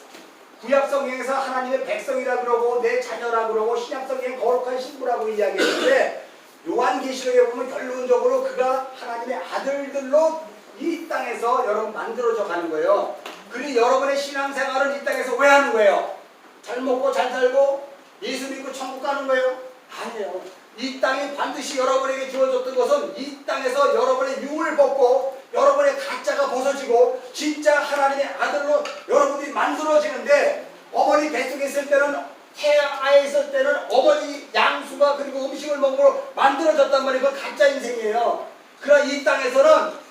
구약성경에서 하나님의 백성이라 그러고 내 자녀라 그러고 신약성경에 거룩한 신부라고 이야기했는데 요한계시록에 보면 결론적으로 그가 하나님의 아들들로 이 땅에서 여러분 만들어져 가는 거예요. 그리고 여러분의 신앙생활은 이 땅에서 왜 하는 거예요? 잘 먹고 잘 살고 예수 믿고 천국 가는 거예요? 아니에요. 이 땅이 반드시 여러분에게 주어졌던 것은 이 땅에서 여러분의 육을 벗고 여러분의 가짜가 벗어지고 진짜 하나님의 아들로 여러분들이 만들어지는데 어머니 뱃속에 있을 때는 태아에 있을 때는 어머니 양수가 그리고 음식을 먹으로 만들어졌단 말이에요. 그건 가짜 인생이에요. 그러나 이 땅에서는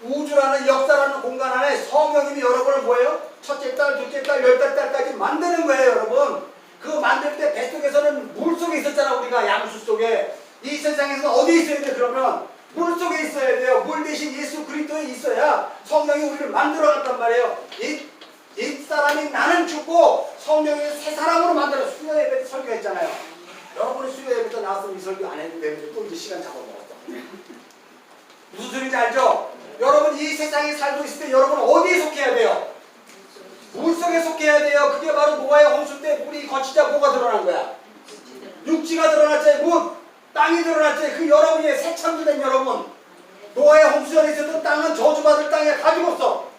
우주라는 역사라는 공간 안에 성령님이 여러분을 뭐예요? 첫째 딸, 둘째 딸, 10달까지 만드는 거예요, 여러분. 그거 만들 때 뱃속에서는 물속에 있었잖아, 우리가 양수 속에. 이 세상에서는 어디 있어야 돼, 그러면? 물속에 있어야 돼요. 물 대신 예수 그리스도에 있어야 성령이 우리를 만들어갔단 말이에요. 이 사람이 나는 죽고 성령이 새 사람으로 만들어. 수요 예배 때 설교했잖아요. 여러분이 수요 예배 때 나왔으면 이 설교 안 해도 되는데 또 이제 시간 잡아먹었어. 무슨 소리인지 알죠? 여러분 이 세상에 살고 있을 때 여러분 어디에 속해야 돼요? 물속에 속해야 돼요. 그게 바로 노아의 홍수 때 물이 거치자 뭐가 드러난 거야? 육지가 드러났지. 땅이 드러났지. 그 여러분이 새 창조된 여러분. 노아의 홍수전에 있었던 땅은 저주받을 땅이야. 가지고 없어.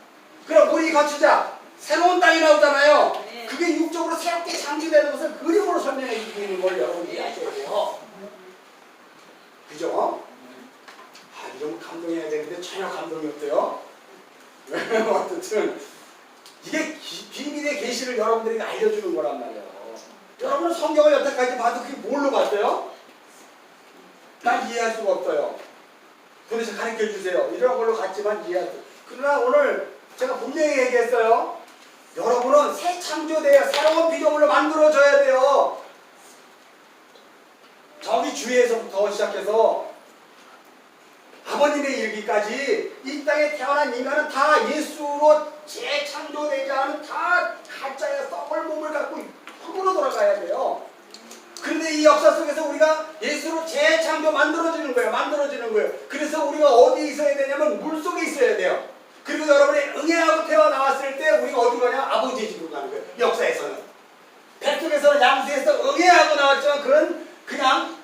그럼 물이 거치자 새로운 땅이 나오잖아요. 그게 육적으로 새롭게 창조되는 것을 그림으로 설명해 주는 걸 여러분이 아셔야 돼요. 그죠? 좀 감동해야 되는데 전혀 감동이 없대요. 어쨌든 이게 비밀의 계시를 여러분들에게 알려주는 거란 말이에요. 여러분은 성경을 여태까지 봐도 그게 뭘로 봤어요? 난 이해할 수가 없어요. 도대체 가르쳐 주세요. 이런 걸로 갔지만 이해할 수. 그러나 오늘 제가 분명히 얘기했어요. 여러분은 새 창조돼야 새로운 피조물로 만들어져야 돼요. 저기 주위에서부터 시작해서 아버님의 이르기까지 이 땅에 태어난 인간은 다 예수로 재창조되지 않은 다 가짜의 썩을 몸을 갖고 흙으로 돌아가야 돼요. 재창조 만들어지는 거예요. 만들어지는 거예요. 그래서 우리가 어디에 있어야 되냐면 물속에 있어야 돼요. 그리고 여러분이 응애하고 태어나왔을 때 우리가 어디 가냐? 아버지의 집으로 가는 거예요. 역사에서는. 뱃속에서는 양수에서 응애하고 나왔지만 그런 그냥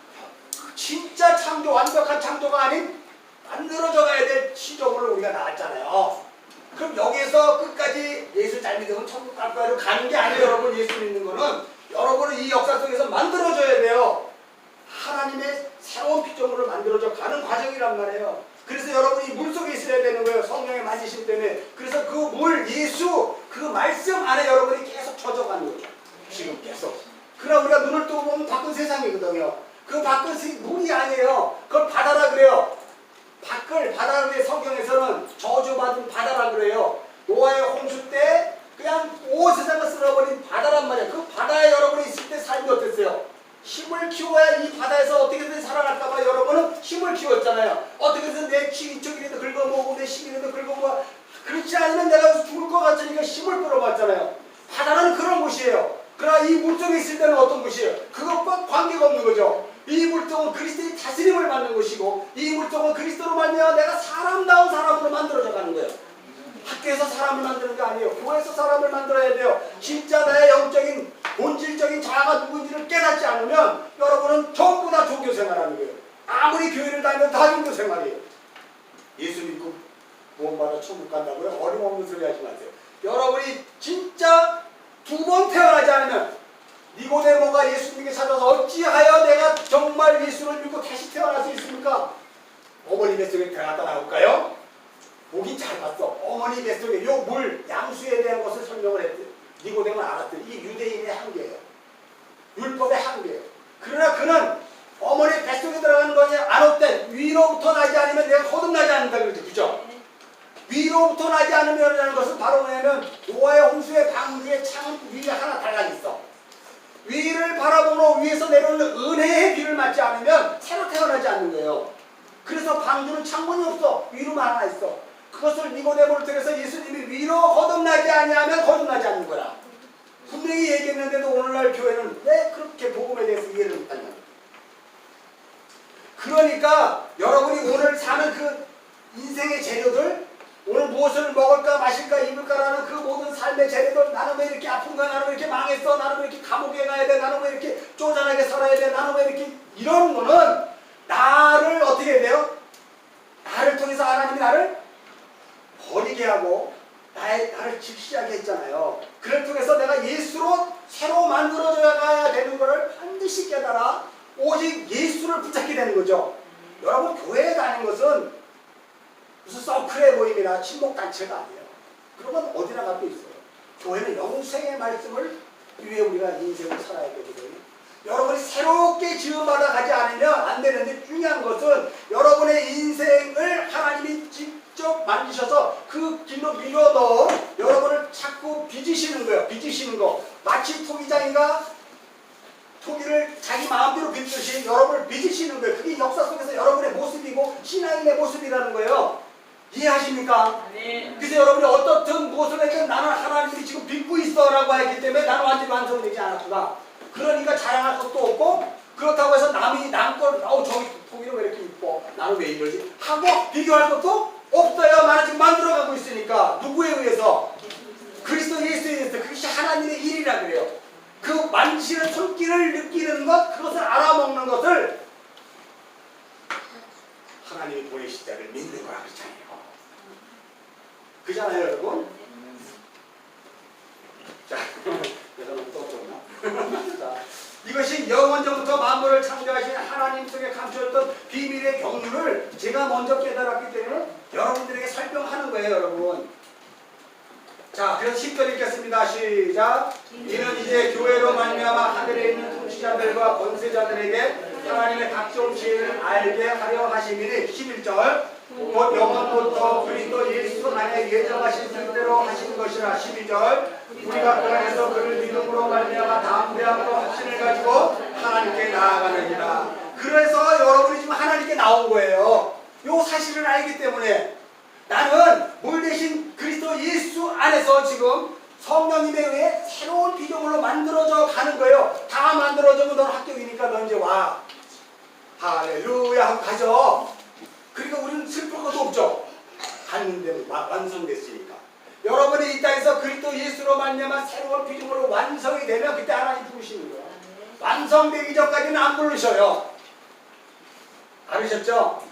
진짜 창조, 완벽한 창조가 아닌 만들어져 가야 될 시적으로 우리가 나왔잖아요. 그럼 여기에서 끝까지 예수 잘 믿으면 천국 갈 거야로 가는 게 아니에요. 여러분, 예수 믿는 거는 여러분은 이 역사 속에서 만들어져야 돼요. 하나님의 새로운 피조물을 만들어져 가는 과정이란 말이에요. 그래서 여러분이 물속에 있어야 되는 거예요. 성령의 만지심 때문에. 그래서 그 물, 예수, 그 말씀 안에 여러분이 계속 젖어가는 거죠. 지금 계속. 그러나 우리가 눈을 뜨고 보면 밖은 세상이거든요. 그 밖은 물이 아니에요. 그걸 바다라 그래요. 밖을 바다라 그래요. 성경에서는 저주받은 바다라 그래요. 노아의 홍수 때 그냥 온 세상을 쓸어버린 바다란 말이에요. 그 바다에 여러분이 있을 때 삶이 어땠어요? 힘을 키워야 이 바다에서 어떻게든 살아갈까봐 여러분은 힘을 키웠잖아요. 어떻게든 내 이쪽이라도 긁어모으고 내 힘이라도 긁어모아. 그렇지 않으면 내가 죽을 것 같으니까 힘을 끌어봤잖아요. 바다는 그런 곳이에요. 그러나 이 물속에 있을 때는 어떤 곳이에요? 그것과 관계가 없는 거죠. 이 물속은 그리스도의 다스림을 받는 것이고 이 물속은 그리스도로 말미암아 내가 사람다운 사람으로 만들어져 가는 거예요. 학교에서 사람을 만드는 게 아니에요. 교회에서 사람을 만들어야 돼요. 진짜 나의 영적인 본질적인 자아가 누군지를 깨닫지 않으면 여러분은 전부 다 종교 생활하는 거예요. 아무리 교회를 다니면 다 종교 생활이에요. 예수 믿고 구원받아 천국 간다고요? 어림없는 소리 하지 마세요. 여러분이 진짜 두 번 태어나지 않으면 니고데모가 예수님께 찾아서 어찌하여 내가 정말 예수를 믿고 다시 태어날 수 있습니까? 어머니 뱃속에 들어갔다 나올까요? 보긴 잘 봤어. 어머니 뱃속에 요 물, 양수에 대한 것을 설명을 했대. 니고데모는 알았대. 이 유대인의 한계예요. 율법의 한계예요. 그러나 그는 어머니 뱃속에 들어가는 거에 안 없대. 위로부터 나지 않으면 내가 거듭나지 않는다 그러죠. 그죠? 위로부터 나지 않으면이라는 것은 바로 뭐냐면 노아의 홍수의 방주의 창은 위에 하나 달라있어. 위를 바라보므로 위에서 내려오는 은혜의 비를 맞지 않으면 새로 태어나지 않는 거예요. 그래서 방주는 창문이 없어. 위로만 하나 있어. 그것을 니고데모를 통해서 예수님이 위로 거듭나지 아니하면 거듭나지 않는 거야. 분명히 얘기했는데도 오늘날 교회는 왜 그렇게 복음에 대해서 이해를 못하냐. 그러니까 여러분이 오늘 사는 그 인생의 재료들, 오늘 무엇을 먹을까 마실까 입을까라는 그 모든 삶의 재료들, 나는 왜 이렇게 아픈가, 나는 왜 이렇게 망했어, 나는 왜 이렇게 감옥에 가야 돼, 나는 왜 이렇게 쪼잔하게 살아야 돼, 나는 왜 이렇게, 이런 거는 나를 어떻게 해야 돼요? 나를 통해서 하나님이 나를 버리게 하고 나를 직시하게 했잖아요. 그를 통해서 내가 예수로 새로 만들어져야 가야 되는 것을 반드시 깨달아 오직 예수를 붙잡게 되는 거죠. 여러분, 교회에 다니는 것은 무슨 서클의 모임이나 친목단체가 아니에요. 그러면 어디나 가도 있어요. 교회는 영생의 말씀을 위해 우리가 인생을 살아야 되거든요. 여러분이 새롭게 지음받아 가지 않으면 안 되는데, 중요한 것은 여러분의 인생을 하나님이 직접 만드셔서 그 길로 밀어 넣어 여러분을 자꾸 빚으시는 거예요. 빚으시는 거. 마치 토기장이가 토기를 자기 마음대로 빚듯이 여러분을 빚으시는 거예요. 그게 역사 속에서 여러분의 모습이고 신앙인의 모습이라는 거예요. 이해하십니까? 네. 그래서 여러분이 어떻든 무엇을 했든 나는 하나님이 지금 빚고 있어 라고 했기 때문에 나는 완전히 완성되지 않았구나. 그러니까 자랑할 것도 없고, 그렇다고 해서 남이 남걸 저기 통일은 왜 이렇게 이뻐, 나는 왜 이러지 하고 비교할 것도 없어요. 나는 지금 만들어가고 있으니까. 누구에 의해서? 그리스도 예수에 의해서. 그것이 하나님의 일이라 그래요. 그 만지는 손길을 느끼는 것, 그것을 알아먹는 것을 하나님이 보내실 때를 믿는 거라 그랬잖아요. 그잖아요, 여러분? 자, 내가 너무 떠들었나? 자, 이것이 영원전부터 만물을 창조하신 하나님 속에 감추었던 비밀의 경륜을 제가 먼저 깨달았기 때문에 여러분들에게 설명하는 거예요, 여러분. 자, 그래서 10절 읽겠습니다. 시작. 이는 이제 교회로 말미암아 하늘에 있는 통치자들과 권세자들에게 하나님의 각종 지혜를 알게 하려 하심이니. 11절. 곧 영원부터 그리스도 예수 안에 예정하신 뜻대로 하신 것이라. 12절. 우리가 그 안에서 그를 믿음으로 말미암아 담대함으로 확신을 가지고 하나님께 나아가느니라. 그래서 여러분이 지금 하나님께 나온 거예요. 요 사실을 알기 때문에 나는 물 대신 그리스도 예수 안에서 지금 성령님에 의해 새로운 피조물로 만들어져 가는 거예요. 다 만들어져면 넌 합격이니까 너 이제 와. 할렐루야 하고 가죠. 그러니까 우리는 슬플 것도 없죠. 갔는데 완성됐으니까. 여러분이 이 땅에서 그리스도 예수로 말미암아 새로운 피조물로 완성이 되면 그때 하나님 부르시는 거예요. 완성되기 전까지는 안 부르셔요. 알으셨죠?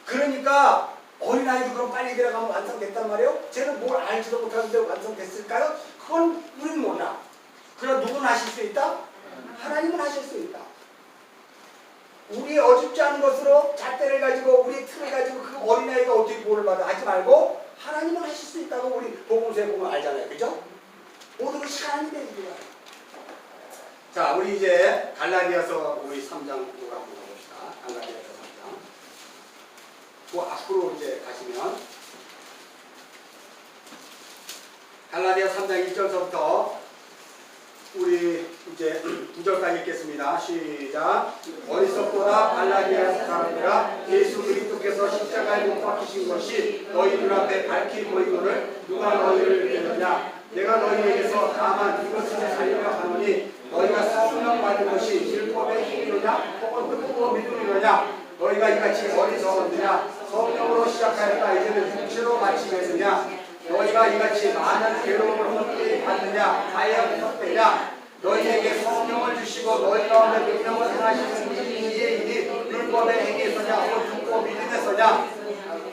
그러니까 어린아이도 그럼 빨리 들어가면 완성됐단 말이에요? 쟤는 뭘 알지도 못하는데 완성됐을까요? 그건 우리는 몰라. 그럼 누구는 하실 수 있다? 하나님은 하실 수 있다. 우리의 어줍지 않은 것으로 잣대를 가지고 우리의 틀을 가지고 그 어린아이가 어떻게 보호를 받아 하지 말고 하나님은 하실 수 있다고 우리 복음서에 보면 알잖아요. 그죠? 모든 것이 하나님의 일이야. 자, 우리 이제 갈라디아서 우리 3장으로 한번 가봅시다. 갈라디아서 3장. 그 앞으로 이제 가시면 갈라디아 3장 1절서부터 우리 이제 9절까지 읽겠습니다. 시작. 어리석거나 갈라디아 사람들아, 예수 그리스도께서 십자가에 못 박히신 것이 너희 눈앞에 밝히 보이거늘 누가 너희를 믿느냐? 내가 너희에게서 다만 이것을 살리려 하노니 너희가 성령 받은 것이 율법의 행위로냐 혹은 뜻으로 믿음이로냐? 너희가 이같이 어리석었느냐? 성령으로 시작하였다 이제는 육체로 마치겠느냐? 너희가 이같이 많은 괴로움을 헛되이 받느냐? 과연 헛되냐? 너희에게 성령을 주시고 너희 가운데 명령을 행하시는 분이 이에이니 율법의 행위에서냐 혹은 듣고 믿음에서냐?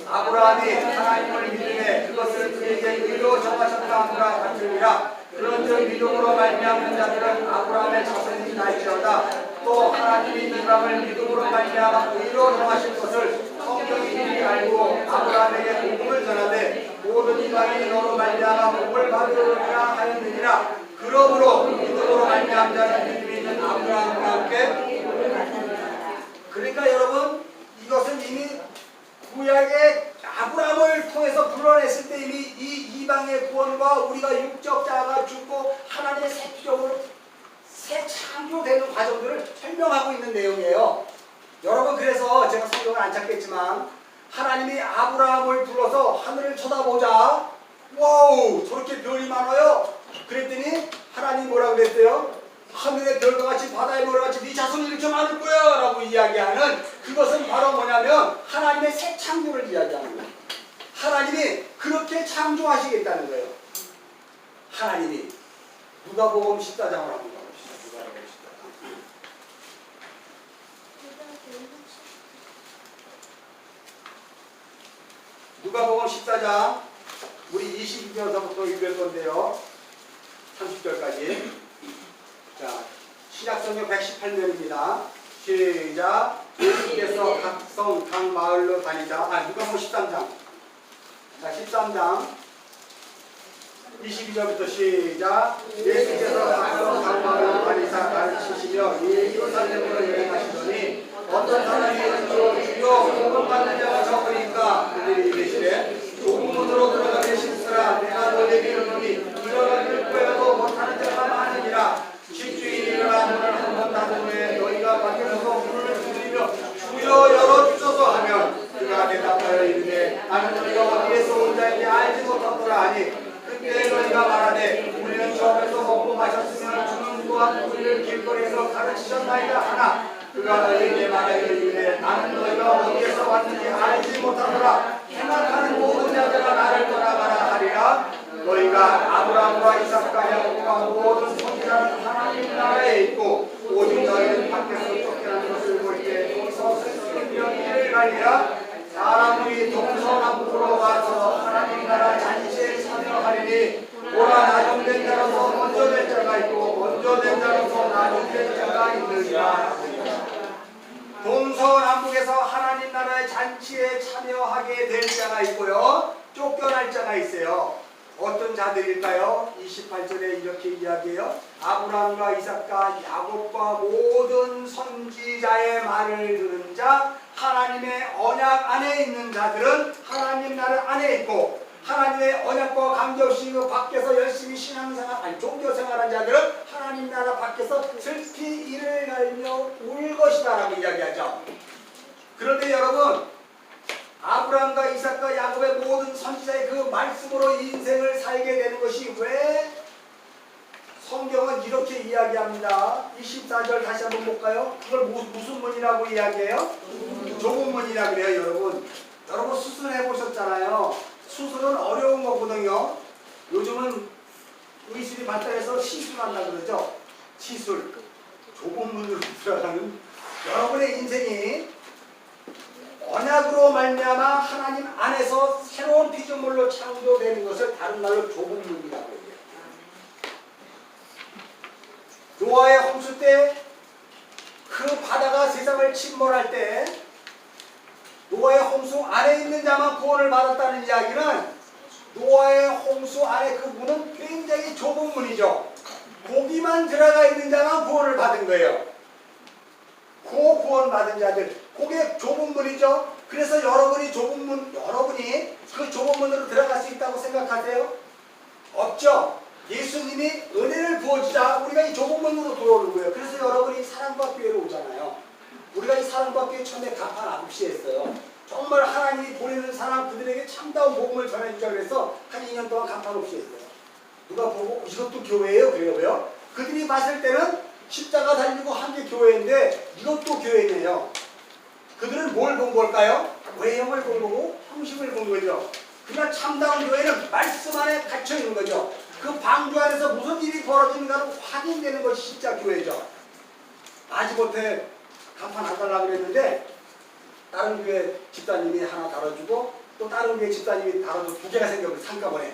아브라함이 하나님을 믿음에 그것을 그에게 의로 정하셨다 함과 같으니라. 그런즉 믿음으로 말미암는 자들은 아브라함의 자손이 나이지어다. 또 하나님이 이방을 믿음으로 말미암아 의로 정하실 것을 성경이 미리 알고 아브라함에게 복음을 전하되 모든 이방이 너로 말미암아 복을 받으리라 하였느니라. 그러므로 믿음으로 말미암은 자는 믿음이 있는 아브라함과 함께. 그러니까 여러분, 이것은 이미 구약의 아브라함을 통해서 불러냈을 때 이미 이 이방의 구원과 우리가 육적자가 죽고 하나님의 새 피조물로 새 창조되는 과정들을 설명하고 있는 내용이에요. 여러분, 그래서 제가 성경을 안 찾겠지만 하나님이 아브라함을 불러서 하늘을 쳐다보자. 와우, 저렇게 별이 많아요. 그랬더니 하나님이 뭐라고 그랬어요? 하늘의 별과 같이 바다의 별과 같이 네 자손이 이렇게 많을 거야 라고 이야기하는, 그것은 바로 뭐냐면 하나님의 새 창조를 이야기하는 거예요. 하나님이 그렇게 창조하시겠다는 거예요. 하나님이. 누가복음 14장을 한번 가봅시다. 누가복음 14장. 누가복음 14장 우리 22절부터 읽을 건데요. 30절까지. 자, 신약성경 118면입니다. 시작. 예수께서 각 성, 각 마을로 다니자. 누가복음 13장. 자, 13장 22절부터 시작. 예수께서 각 성, 각 마을로 다니자 가르치시며 예루살렘으로 여행하시더니 어떤 사람이 주여 복음받는 자가 적으니까 그들이 이르시되 좁은 문으로 들어가게 실수라. 내가 너에게 이르노니 들어가길 구해도 못하는 자가 많으니라. 집주인이 일어나 문을 한 번 닫은 후에 너희가 밖에서 문을 두드리며 주여 열어주소서 하면 그가 대답하여 이르되 나는 너희가 어디에서 온 자인지 알지 못하노라 하니 그때 너희가 말하되 우리는 저에서 먹고 마셨으면 주는 또한 우리를 길거리에서 가르치셨나이다 하나 그가 너희에게 말하여 이르되 나는 너희가 어디에서 왔는지 알지 못하노라. 생각하는 모든 자들아 나를 떠나가라 하리라. 너희가 아브라함과 이삭과 야곱과 모든 선지자는 하나님 나라에 있고 오직 너희는 밖에서 쫓겨나는 것을 볼 때 거기서 슬프며 이를 가리라. 사람들이 동서남북으로 와서 하나님 나라 잔치에 참여하리니 오라 나중된 자로서 먼저 된 자가 있고 먼저 된 자로서 나중된 자가 있느니라. 동서남북에서 하나님 나라의 잔치에 참여하게 될 자가 있고요, 쫓겨날 자가 있어요. 어떤 자들일까요? 28절에 이렇게 이야기해요. 아브라함과 이삭과 야곱과 모든 선지자의 말을 들은 자, 하나님의 언약 안에 있는 자들은 하나님 나라 안에 있고, 하나님의 언약과 관계없이 그 밖에서 열심히 신앙생활, 종교생활한 자들은 하나님 나라 밖에서 슬피 이를 갈며 울 것이다 라고 이야기하죠. 그런데 여러분, 아브라함과 이삭과 야곱의 모든 선지자의 그 말씀으로 인생을 살게 되는 것이 왜 성경은 이렇게 이야기합니다. 24절 다시 한번 볼까요? 그걸 무슨 문이라고 이야기해요? 좁은 문이라 그래요, 여러분. 여러분 수술해 보셨잖아요. 수술은 어려운 거거든요. 요즘은 의술이 발달해서 시술한다 그러죠. 시술. 좁은 문으로 들어가는 여러분의 인생이 언약으로 말미암아 하나님 안에서 새로운 피조물로 창조되는 것을 다른 말로 좁은 문이라고 해요. 노아의 홍수 때 그 바다가 세상을 침몰할 때 노아의 홍수 안에 있는 자만 구원을 받았다는 이야기는 노아의 홍수 안에 그 문은 굉장히 좁은 문이죠. 거기만 들어가 있는 자만 구원을 받은 거예요. 그 구원받은 자들, 그게 좁은 문이죠. 그래서 여러분이 그 좁은 문으로 들어갈 수 있다고 생각하세요? 없죠. 예수님이 은혜를 부어주자 우리가 이 좁은 문으로 들어오는 거예요. 그래서 여러분이 사랑과 교회로 오잖아요. 우리가 이 사랑과 교회 처음에 간판 9시 했어요. 정말 하나님이 보내는 사람 그들에게 참다운 복음을 전해주자 그래서 한 2년 동안 간판 없이 했어요. 누가 보고 이것도 교회예요? 그래요. 왜요? 그들이 봤을 때는 십자가 달리고 한 게 교회인데 이것도 교회네요. 그들은 뭘 본 걸까요? 외형을 본 거고 형식을 본 거죠. 그러나 참다운 교회는 말씀 안에 갇혀 있는 거죠. 그 방주 안에서 무슨 일이 벌어지는가는 확인되는 것이 진짜 교회죠. 마지못해 간판 안 달라고 그랬는데 다른 교회 집사님이 하나 달아주고 또 다른 교회 집사님이 달아주고 두 개가 생겼어요. 한꺼번에.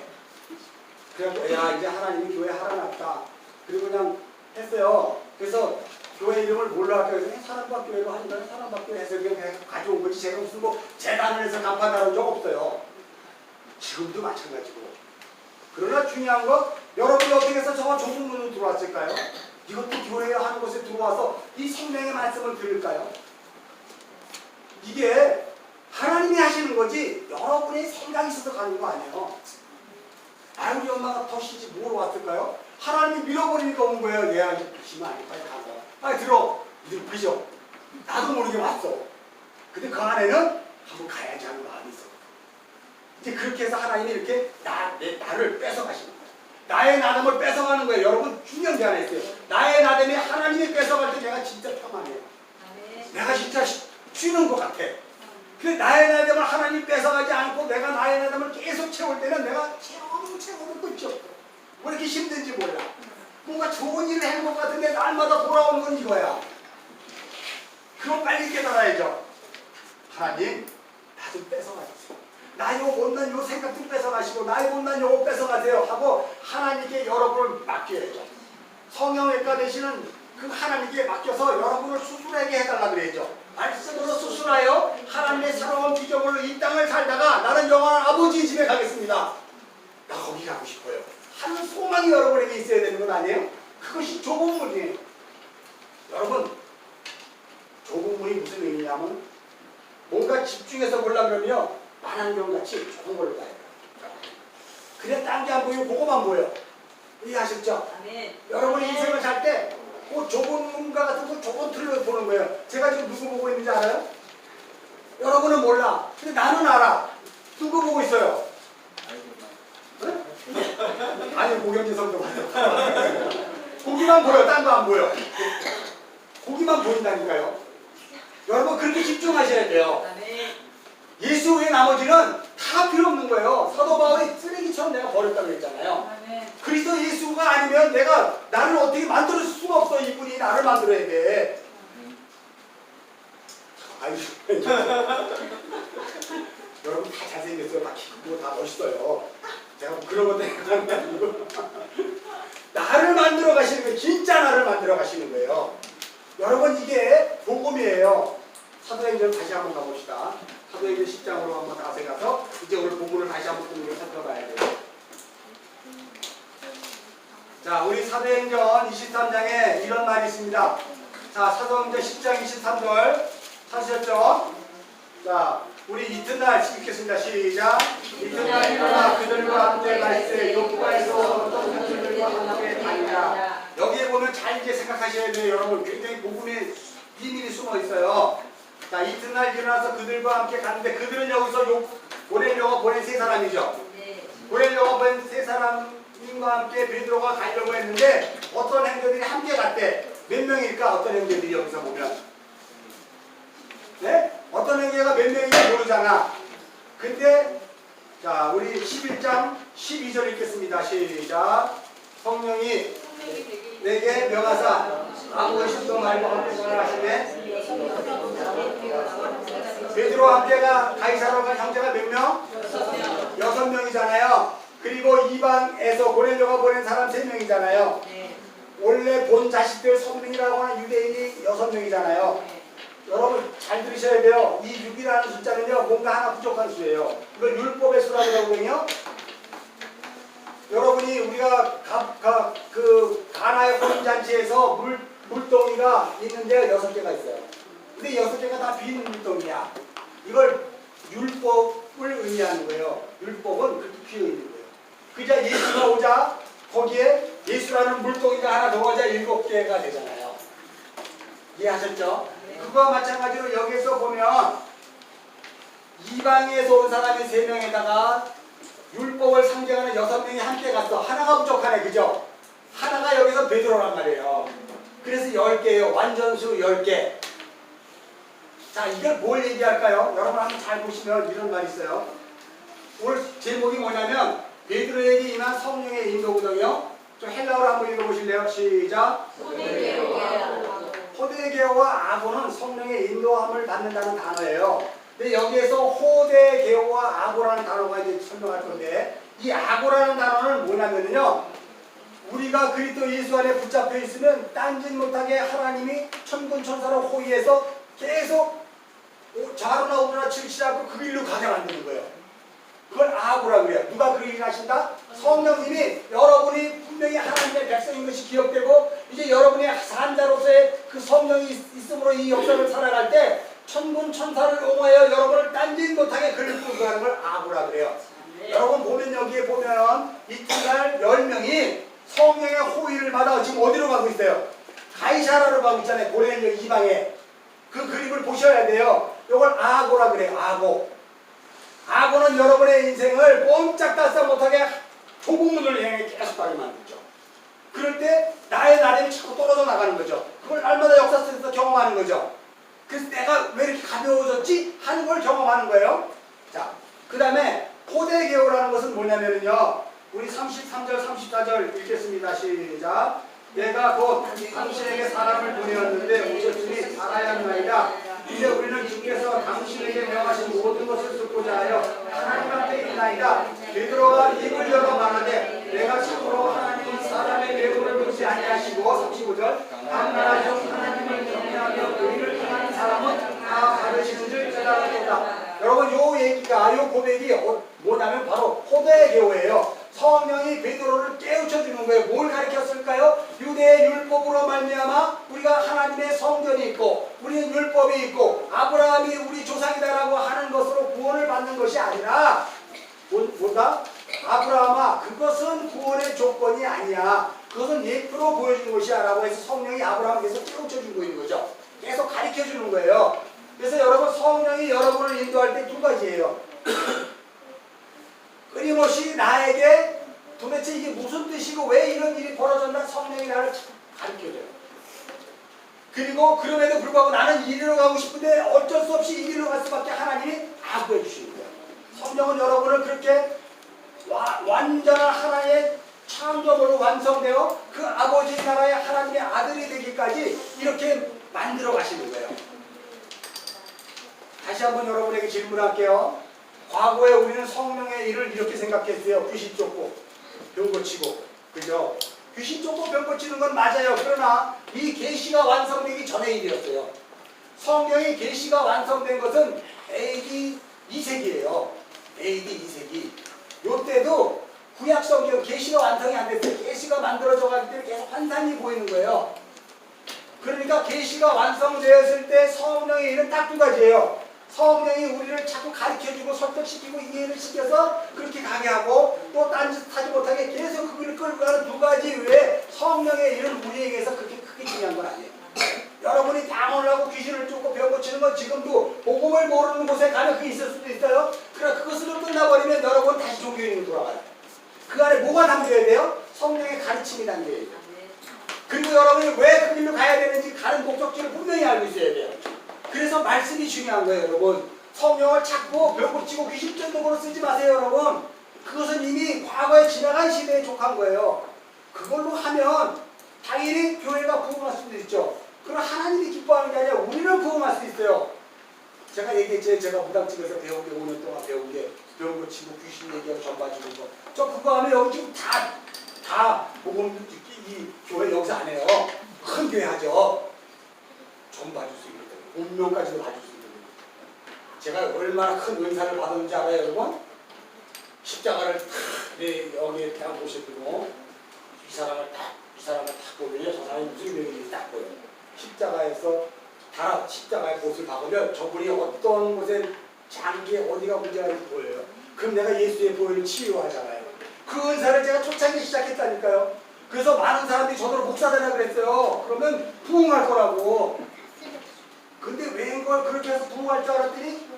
그래서 야 이제 하나님이 교회 하라놨다. 그리고 그냥 했어요. 그래서 교회 이름을 뭘로 할까 해서 사랑과 교회로 하니까 사랑과 교회 해서 그냥 가져온 거지. 제가 무슨 뭐 재단을 해서 간판 달은 적 없어요. 지금도 마찬가지고. 그러나 중요한 건 여러분이 어떻게 해서 저 좁은 문으로 들어왔을까요? 이것도 교회에 하는 곳에 들어와서 이 성령의 말씀을 들을까요? 이게 하나님이 하시는 거지 여러분의 생각이 있어서 가는 거 아니에요. 아 우리 엄마가 더 시지 뭐로 왔을까요? 하나님이 밀어버리니까 온 거예요. 얘야 시면 아니 빨리 가자. 빨리 들어. 이들 그죠? 나도 모르게 왔어. 근데 그 안에는 한번 가야지 하는 마음이 있어. 이제 그렇게 해서 하나님이 이렇게 나를 뺏어가시는 거예요. 나의 나됨을 뺏어가는 거예요. 여러분 중요한 게 하나 있어요. 나의 나됨이 하나님이 뺏어갈 때 내가 진짜 평안해요. 내가 진짜 쉬는 것 같아. 그 나의 나됨을 하나님이 뺏어가지 않고 내가 나의 나됨을 계속 채울 때는 내가 채워도 끝이 없어. 왜 이렇게 힘든지 몰라. 뭔가 좋은 일을 한 것 같은데 날마다 돌아오는 건 이거야. 그거 빨리 깨달아야죠. 하나님 나 좀 뺏어가주세요. 나의 못난 요 생각 좀 뺏어가시고 나의 못난 요거 뺏어가세요 하고 하나님께 여러분을 맡겨야죠. 성형외과 되시는 그 하나님께 맡겨서 여러분을 수술하게 해달라 그래야죠. 말씀으로 수술하여 하나님의 새로운 피조물로 이 땅을 살다가 나는 영원한 아버지 집에 가겠습니다. 나 거기 가고 싶어요. 하는 소망이 여러분에게 있어야 되는 건 아니에요? 그것이 좁은 문이에요. 여러분 좁은 문이 무슨 의미냐면 뭔가 집중해서 보려고 그러면 만안경같이 좋은 걸로 가야 돼요. 그냥 딴 게 안 보이고 그거만 보여. 이해하셨죠? 아멘. 여러분이 인생을 살 때 그 좁은 문과 같은 그 좁은 틀로 보는 거예요. 제가 지금 누구 보고 있는지 알아요? 여러분은 몰라. 근데 나는 알아. 누구 보고 있어요? 네? 아니 고경진 선도 봤어. 고기만 보여. 딴 거 안 보여. 고기만 보인다니까요. 여러분 그렇게 집중하셔야 돼요. 예수 외 나머지는 다 필요 없는 거예요. 사도 바울이 쓰레기처럼 내가 버렸다고 그랬잖아요. 그리스도 예수가 아니면 내가 나를 어떻게 만들 수가 없어. 이분이 나를 만들어야 돼. 아유, 여러분 다 잘생겼어요. 다 키 크고 다 멋있어요. 제가 뭐 그런 것 때문에 하는 게 아니고 나를 만들어 가시는 거예요. 진짜 나를 만들어 가시는 거예요. 여러분 이게 복음이에요. 사도행전 다시 한번 가봅시다. 사도행전 10장으로 한번 다시 가서 이제 오늘 본문을 다시 한번 본문을 살펴봐야 돼요. 자, 우리 사도행전 23장에 이런 말이 있습니다. 자, 사도행전 10장 23절 찾으셨죠? 자, 우리 이튿날 읽겠습니다. 시작. 이튿날 일어나 그들과 함께 갈새 요프가에서 어떤 그들과 함께 다니라. 여기에 보면 잘 이제 생각하셔야 돼요. 여러분 굉장히 복음의 비밀이 숨어 있어요. 자, 이튿날 일어나서 그들과 함께 갔는데 그들은 여기서 고넬료가 보낸 세 사람이죠. 고넬료가 보낸 세 사람이 주님과 함께 베드로가 가려고 했는데 어떤 형제들이 함께 갔대. 몇 명일까? 어떤 형제들이 여기서 보면 네? 어떤 형제가 몇 명인지 모르잖아. 근데 자 우리 11장 12절 읽겠습니다. 시작. 성령이 내게 명하사 아무 의심도 말고 함께 전하시네. 베드로 함께가 가이사로 간 형제가 몇 명? 6명이잖아요. 그리고 이방에서 보내려고 보낸 사람 3명이잖아요. 원래 본 자식들 성민이라고 하는 유대인이 6명이잖아요. 여러분 잘 들으셔야 돼요. 이 6이라는 숫자는요 뭔가 하나 부족한 수예요. 이걸 율법의 수라고 하거든요. 여러분이 우리가 그 가나의 혼인잔치에서 물동이가 있는데 6개가 있어요. 근데 6개가 다 빈 물동이야. 이걸 율법을 의미하는 거예요. 율법은 그렇게 비어 있는 거예요. 그자 예수가 오자 거기에 예수라는 물동이가 하나 더가자 7개가 되잖아요. 이해하셨죠? 그거와 마찬가지로 여기서 보면 이방에서 온 사람이 3명에다가 율법을 상징하는 6명이 함께 갔어. 하나가 부족하네. 그죠? 하나가 여기서 베드로란 말이에요. 그래서 10개예요. 완전수 10개. 자, 이걸 뭘 얘기할까요? 여러분 한번 잘 보시면 이런 말이 있어요. 오늘 제목이 뭐냐면 베드로에게 임한 성령의 인도거든요. 좀 헬라어로 한번 읽어보실래요? 시작. 호데게오와 아고는 성령의 인도함을 받는다는 단어예요. 근데 여기에서 호데게오와 아고라는 단어가 이제 설명할 건데 이 아고라는 단어는 뭐냐면요. 우리가 그리스도 예수 안에 붙잡혀 있으면 딴짓 못하게 하나님이 천군 천사로 호위해서 계속 좌로나 우로나 치우치지 않고 그 길로 가게 만드는 거예요. 그걸 아고라 그래요. 누가 그 일을 하신다? 성령님이 여러분이 분명히 하나님의 백성인 것이 기억되고 이제 여러분의 산자로서의 그 성령이 있음으로 이 역사를 살아갈 때 천군 천사를 옹호하여 여러분을 딴짓 못하게 그를 끌고 가는 걸 아고라 그래요. 여러분 보면 여기에 보면 이튿날 10명이 성령의 호의를 받아 지금 어디로 가고 있어요? 가이사라로 가고 있잖아요. 고넬료 이방에. 그 그림을 보셔야 돼요. 이걸 아고라 그래요. 아고. 아고는 여러분의 인생을 꼼짝달싹 못하게 좁은 문을 향해 계속 가게 만들죠. 그럴 때 나의 나름이 자꾸 떨어져 나가는 거죠. 그걸 날마다 역사 속에서 경험하는 거죠. 그래서 내가 왜 이렇게 가벼워졌지? 하는 걸 경험하는 거예요. 자, 그 다음에 호데게오라는 것은 뭐냐면요. 우리 33절 34절 읽겠습니다. 시작. 내가 곧 당신에게 사람을 보내었는데 오셨으니 살아야 하나이다. 이제 우리는 주께서 당신에게 명하신 모든 것을 듣고자 하여 하나님 앞에 있나이다. 베드로가 입을 열어 말하되 내가 참으로 하나님은 사람의 외모를 보지 아니하시고 35절 한나라 중 하나님을 경외하며 의를 행하는 사람은 다 받으시는 줄 깨달았다. 여러분 요 얘기가 요 고백이 뭐냐면 바로 호데게오예요. 성령이 베드로를 깨우쳐 주는 거예요. 뭘 가르쳤을까요? 유대의 율법으로 말미암아 우리가 하나님의 성전이 있고 우리는 율법이 있고 아브라함이 우리 조상이다라고 하는 것으로 구원을 받는 것이 아니라 뭐다? 아브라함아 그것은 구원의 조건이 아니야. 그것은 예표로 보여주는 것이야 라고 해서 성령이 아브라함에게서 깨우쳐 주고 있는 거죠. 계속 가르쳐 주는 거예요. 그래서 여러분 성령이 여러분을 인도할 때 2가지예요. 끊임없이 나에게 도대체 이게 무슨 뜻이고 왜 이런 일이 벌어졌나 성령이 나를 가르쳐줘요. 그리고 그럼에도 불구하고 나는 이리로 가고 싶은데 어쩔 수 없이 이 길로 갈 수밖에 하나님이 악구해 주시는 거예요. 성령은 여러분을 그렇게 완전한 하나의 창조물로 완성되어 그 아버지 나라의 하나님의 아들이 되기까지 이렇게 만들어 가시는 거예요. 다시 한번 여러분에게 질문할게요. 과거에 우리는 성령의 일을 이렇게 생각했어요. 귀신 쫓고 병 고치고 그죠? 귀신 쫓고 병 고치는 건 맞아요. 그러나 이 계시가 완성되기 전의 일이었어요. 성령의 계시가 완성된 것은 AD 2세기예요. AD 2세기. 요때도 구약 성경 계시가 완성이 안 됐어요. 계시가 만들어져 가기 때문에 계속 환상이 보이는 거예요. 그러니까 계시가 완성되었을 때 성령의 일은 딱 2가지예요. 성령이 우리를 자꾸 가르쳐주고 설득시키고 이해를 시켜서 그렇게 가게 하고 또 딴짓하지 못하게 계속 그걸 끌고 가는 2가지 외에 성령의 일은 우리에게서 그렇게 크게 중요한 건 아니에요. 여러분이 방언을 하고 귀신을 쫓고 병 고치는 건 지금도 복음을 모르는 곳에 가면 그게 있을 수도 있어요. 그러나 그것으로 끝나버리면 여러분 다시 종교인으로 돌아가요. 그 안에 뭐가 담겨야 돼요? 성령의 가르침이 담겨야 돼요. 그리고 여러분이 왜 그 길로 가야 되는지 가는 목적지를 분명히 알고 있어야 돼요. 그래서 말씀이 중요한 거예요, 여러분. 성령을 찾고 벽 붙이고 귀신 쫓는 걸로 쓰지 마세요, 여러분. 그것은 이미 과거에 지나간 시대에 족한 거예요. 그걸로 하면 당연히 교회가 부흥할 수도 있죠. 그럼 하나님이 기뻐하는 게 아니라 우리를 부흥할 수 있어요. 제가 얘기했죠. 제가 무당집에서 배운 게 5년 동안 배운 게 병 고치고 귀신 얘기하고 전봐 주는 거. 저 그거 하면 여기 지금 다 복음 듣기 이 교회 여기서 안 해요. 큰 교회 하죠. 전봐 줄 수 있는 거예요. 운명까지도 봐줄 수 있는 거예요. 제가 얼마나 큰 은사를 받았는지 알아요, 여러분? 십자가를 탁 여기에 대한 곳에 두고 이 사람을 딱 보면요, 저 사람이 무슨 명인지 딱 보여요. 십자가의 곳을 박으면 저분이 어떤 곳에 장기에 어디가 문제가 있는지 보여요. 그럼 내가 예수의 보혈을 치유하잖아요. 그 은사를 제가 초창기에 시작했다니까요. 그래서 많은 사람들이 저더러 목사 되라 그랬어요. 그러면 부흥할 거라고. 근데 왜 그걸 그렇게 해서 부흥할 줄 알았더니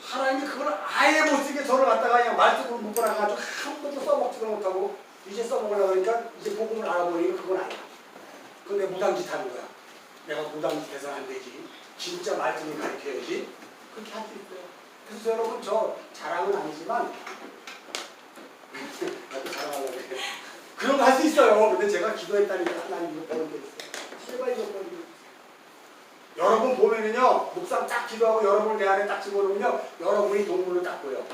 하나님이 그걸 아예 못 쓰게 저를 갖다가 그냥 말씀으로 묶어놔가지고 한 번도 써먹지도 못하고 이제 써먹으려고 하니까 이제 복음을 알아보니까 그건 아니야. 그건 내 무당짓 하는 거야. 내가 무당짓 해서는 안 되지. 진짜 말씀을 가르쳐야지. 그렇게 할 수 있어요. 그래서 여러분 저 자랑은 아니지만 나도 자랑하려고 그래. 그런 거 할 수 있어요. 근데 제가 기도했다니까 하나님 이거 버는 게 있어요. 제발 이거 버는 게 있어요. 여러분 보면은요, 목사 딱 기도하고 여러분을 내 안에 딱 집어넣으면요, 여러분이 동물로 딱 보여.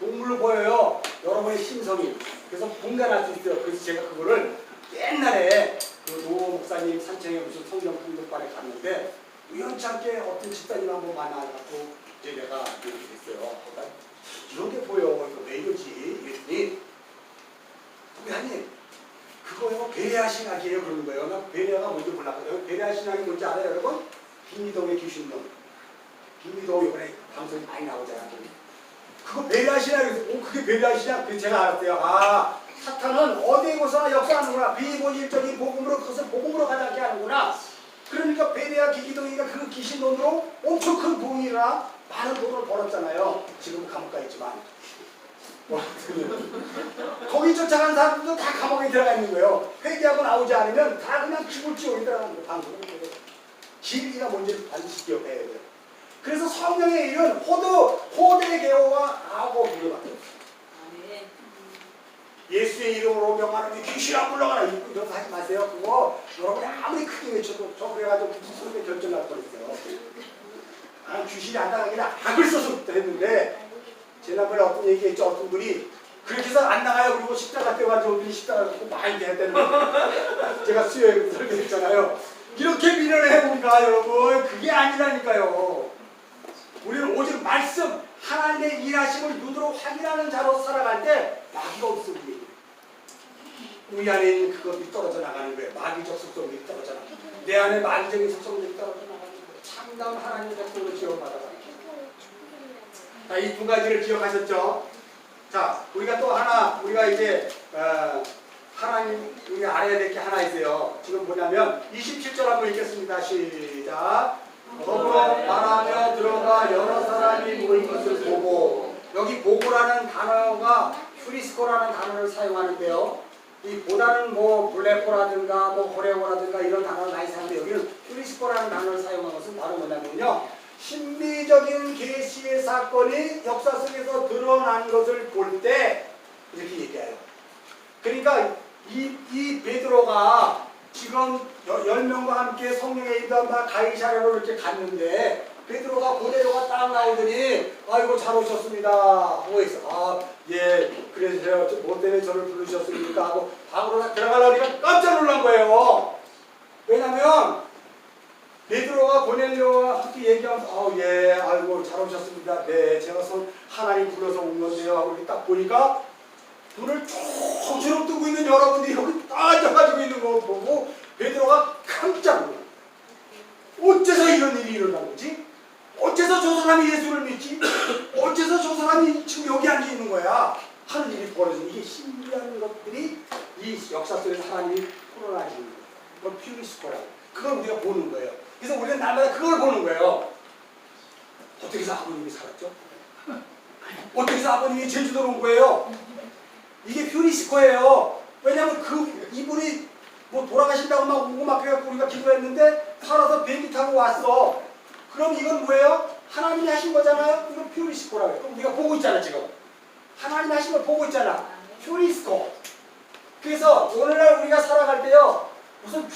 동물로 보여요. 여러분의 심성이. 그래서 분간할 수 있어요. 그래서 제가 그거를 옛날에 그 노 목사님 산청에 무슨 성경 공독반에 갔는데 우연찮게 어떤 집사님 한번 만나갖고 이제 내가 이렇게 됐어요. 이런 게 보여. 이거 왜 이러지? 이랬더니 목사님 그거요 베레아 신학이에요. 그러는 거예요. 나 베레아가 뭔지 몰랐거든요. 베레아 신학이 뭔지 알아요, 여러분? 김미동의 귀신론. 김미동 이번에 방송이 많이 나오잖아요. 그거 베레아 신학이에요. 그게 베레아 신학? 그래서 제가 알았어요. 아, 사탄은 어디에서나 역사하는구나. 비본질적인 복음으로 그것을 복음으로 가져가게 하는구나. 그러니까 베레아 기기동이가 그 귀신론으로 엄청 큰 부흥이라 많은 돈을 벌었잖아요. 지금 감옥 가 있지만. 거기 쫓아간 사람들도 다 감옥에 들어가 있는 거예요. 회개하고 나오지 않으면 다 그냥 죽을지어디 들어가는 거예요. 방송은. 진리가 뭔지를 반드시 기억해야 돼요. 그래서 성령의 일은 호대 개호와 아고 물려받아요. 예수의 이름으로 명하노니 귀신 안 물러가라. 이거 하지 마세요. 그거 여러분이 아무리 크게 외쳐도 저 그래가지고 무슨 결정날 뻔했어요. 아, 귀신이 안 나가기는 악을 써서 했는데 지난번에 어떤 얘기했죠. 어떤 분이 그렇게 해서 안 나가요. 그리고 십자가 떼가지고 십자가 갖고 많이 대했다는 거. 제가 수요일에 설교했잖아요. 이렇게 밀어내 우리가 여러분 그게 아니라니까요. 우리는 오직 말씀 하나님의 일하심을 눈으로 확인하는 자로 살아갈 때 마귀가 없어. 우리 안에 있는 그것이 떨어져 나가는 거예요. 마귀적 속성들이 떨어져 나가는 거예요. 내 안에 마귀적인 속성들이 떨어져 나가는 거예요. 참다운 하나님의 백성으로 지원받아가는 거예요. 자, 이 두 가지를 기억하셨죠? 자, 우리가 또 하나, 우리가 이제 하나님 우리가 알아야 될 게 하나 있어요. 지금 뭐냐면 27절 한번 읽겠습니다. 시작. 더불어 말하며 들어가 여러 사람이 모인 것을 보고, 여기 보고라는 단어가 휴리스코라는 단어를 사용하는데요. 이 보다는 뭐 블레포라든가 뭐 호레오라든가 이런 단어를 많이 사용하는데 여기는 휴리스코라는 단어를 사용한 것은 바로 뭐냐면요, 신비적인 계시의 사건이 역사 속에서 드러난 것을 볼 때 이렇게 얘기해요. 그러니까 이 베드로가 지금 10명과 함께 성령의 인도한 바 가이사랴로 이렇게 갔는데 베드로가 고대로가 딱 나오더니 아이고 잘 오셨습니다 하고 있어. 아, 예, 그래서 뭐 때문에 저를 부르셨습니까 하고 방으로 들어가려고 하니까 깜짝 놀란 거예요. 왜냐면 베드로가 고넬료와 함께 얘기하면서 예, 아이고 잘 오셨습니다. 네, 제가 하나님 불러서 온 건데요 하고 이렇게 딱 보니까 눈을 총처럼 뜨고 있는 여러분들이 여기 딱 앉아가지고 있는 거 보고 베드로가 깜짝 놀라. 어째서 이런 일이 일어난 거지? 어째서 저 사람이 예수를 믿지? 어째서 저 사람이 지금 여기 앉아 있는 거야? 하는 일이 벌어지는, 이게 신비한 것들이 이 역사 속에서 하나님이 풀어나시는 거예요. 그걸 퓨리스코라고. 그걸 우리가 보는 거예요. 그래서 우리는 날마다 그걸 보는 거예요. 어떻게 해서 아버님이 살았죠? 어떻게 해서 아버님이 제주도로 온 거예요? 이게 퓨리스코예요. 왜냐면 그 이분이 뭐 돌아가신다고 막 오고 막 그래갖고 우리가 기도했는데 살아서 비행기 타고 왔어. 그럼 이건 뭐예요? 하나님이 하신 거잖아요. 이건 퓨리스코라고 해요. 그럼 우리가 보고 있잖아 지금. 하나님이 하신 걸 보고 있잖아. 퓨리스코. 그래서 오늘날 우리가 살아갈 때요. 무슨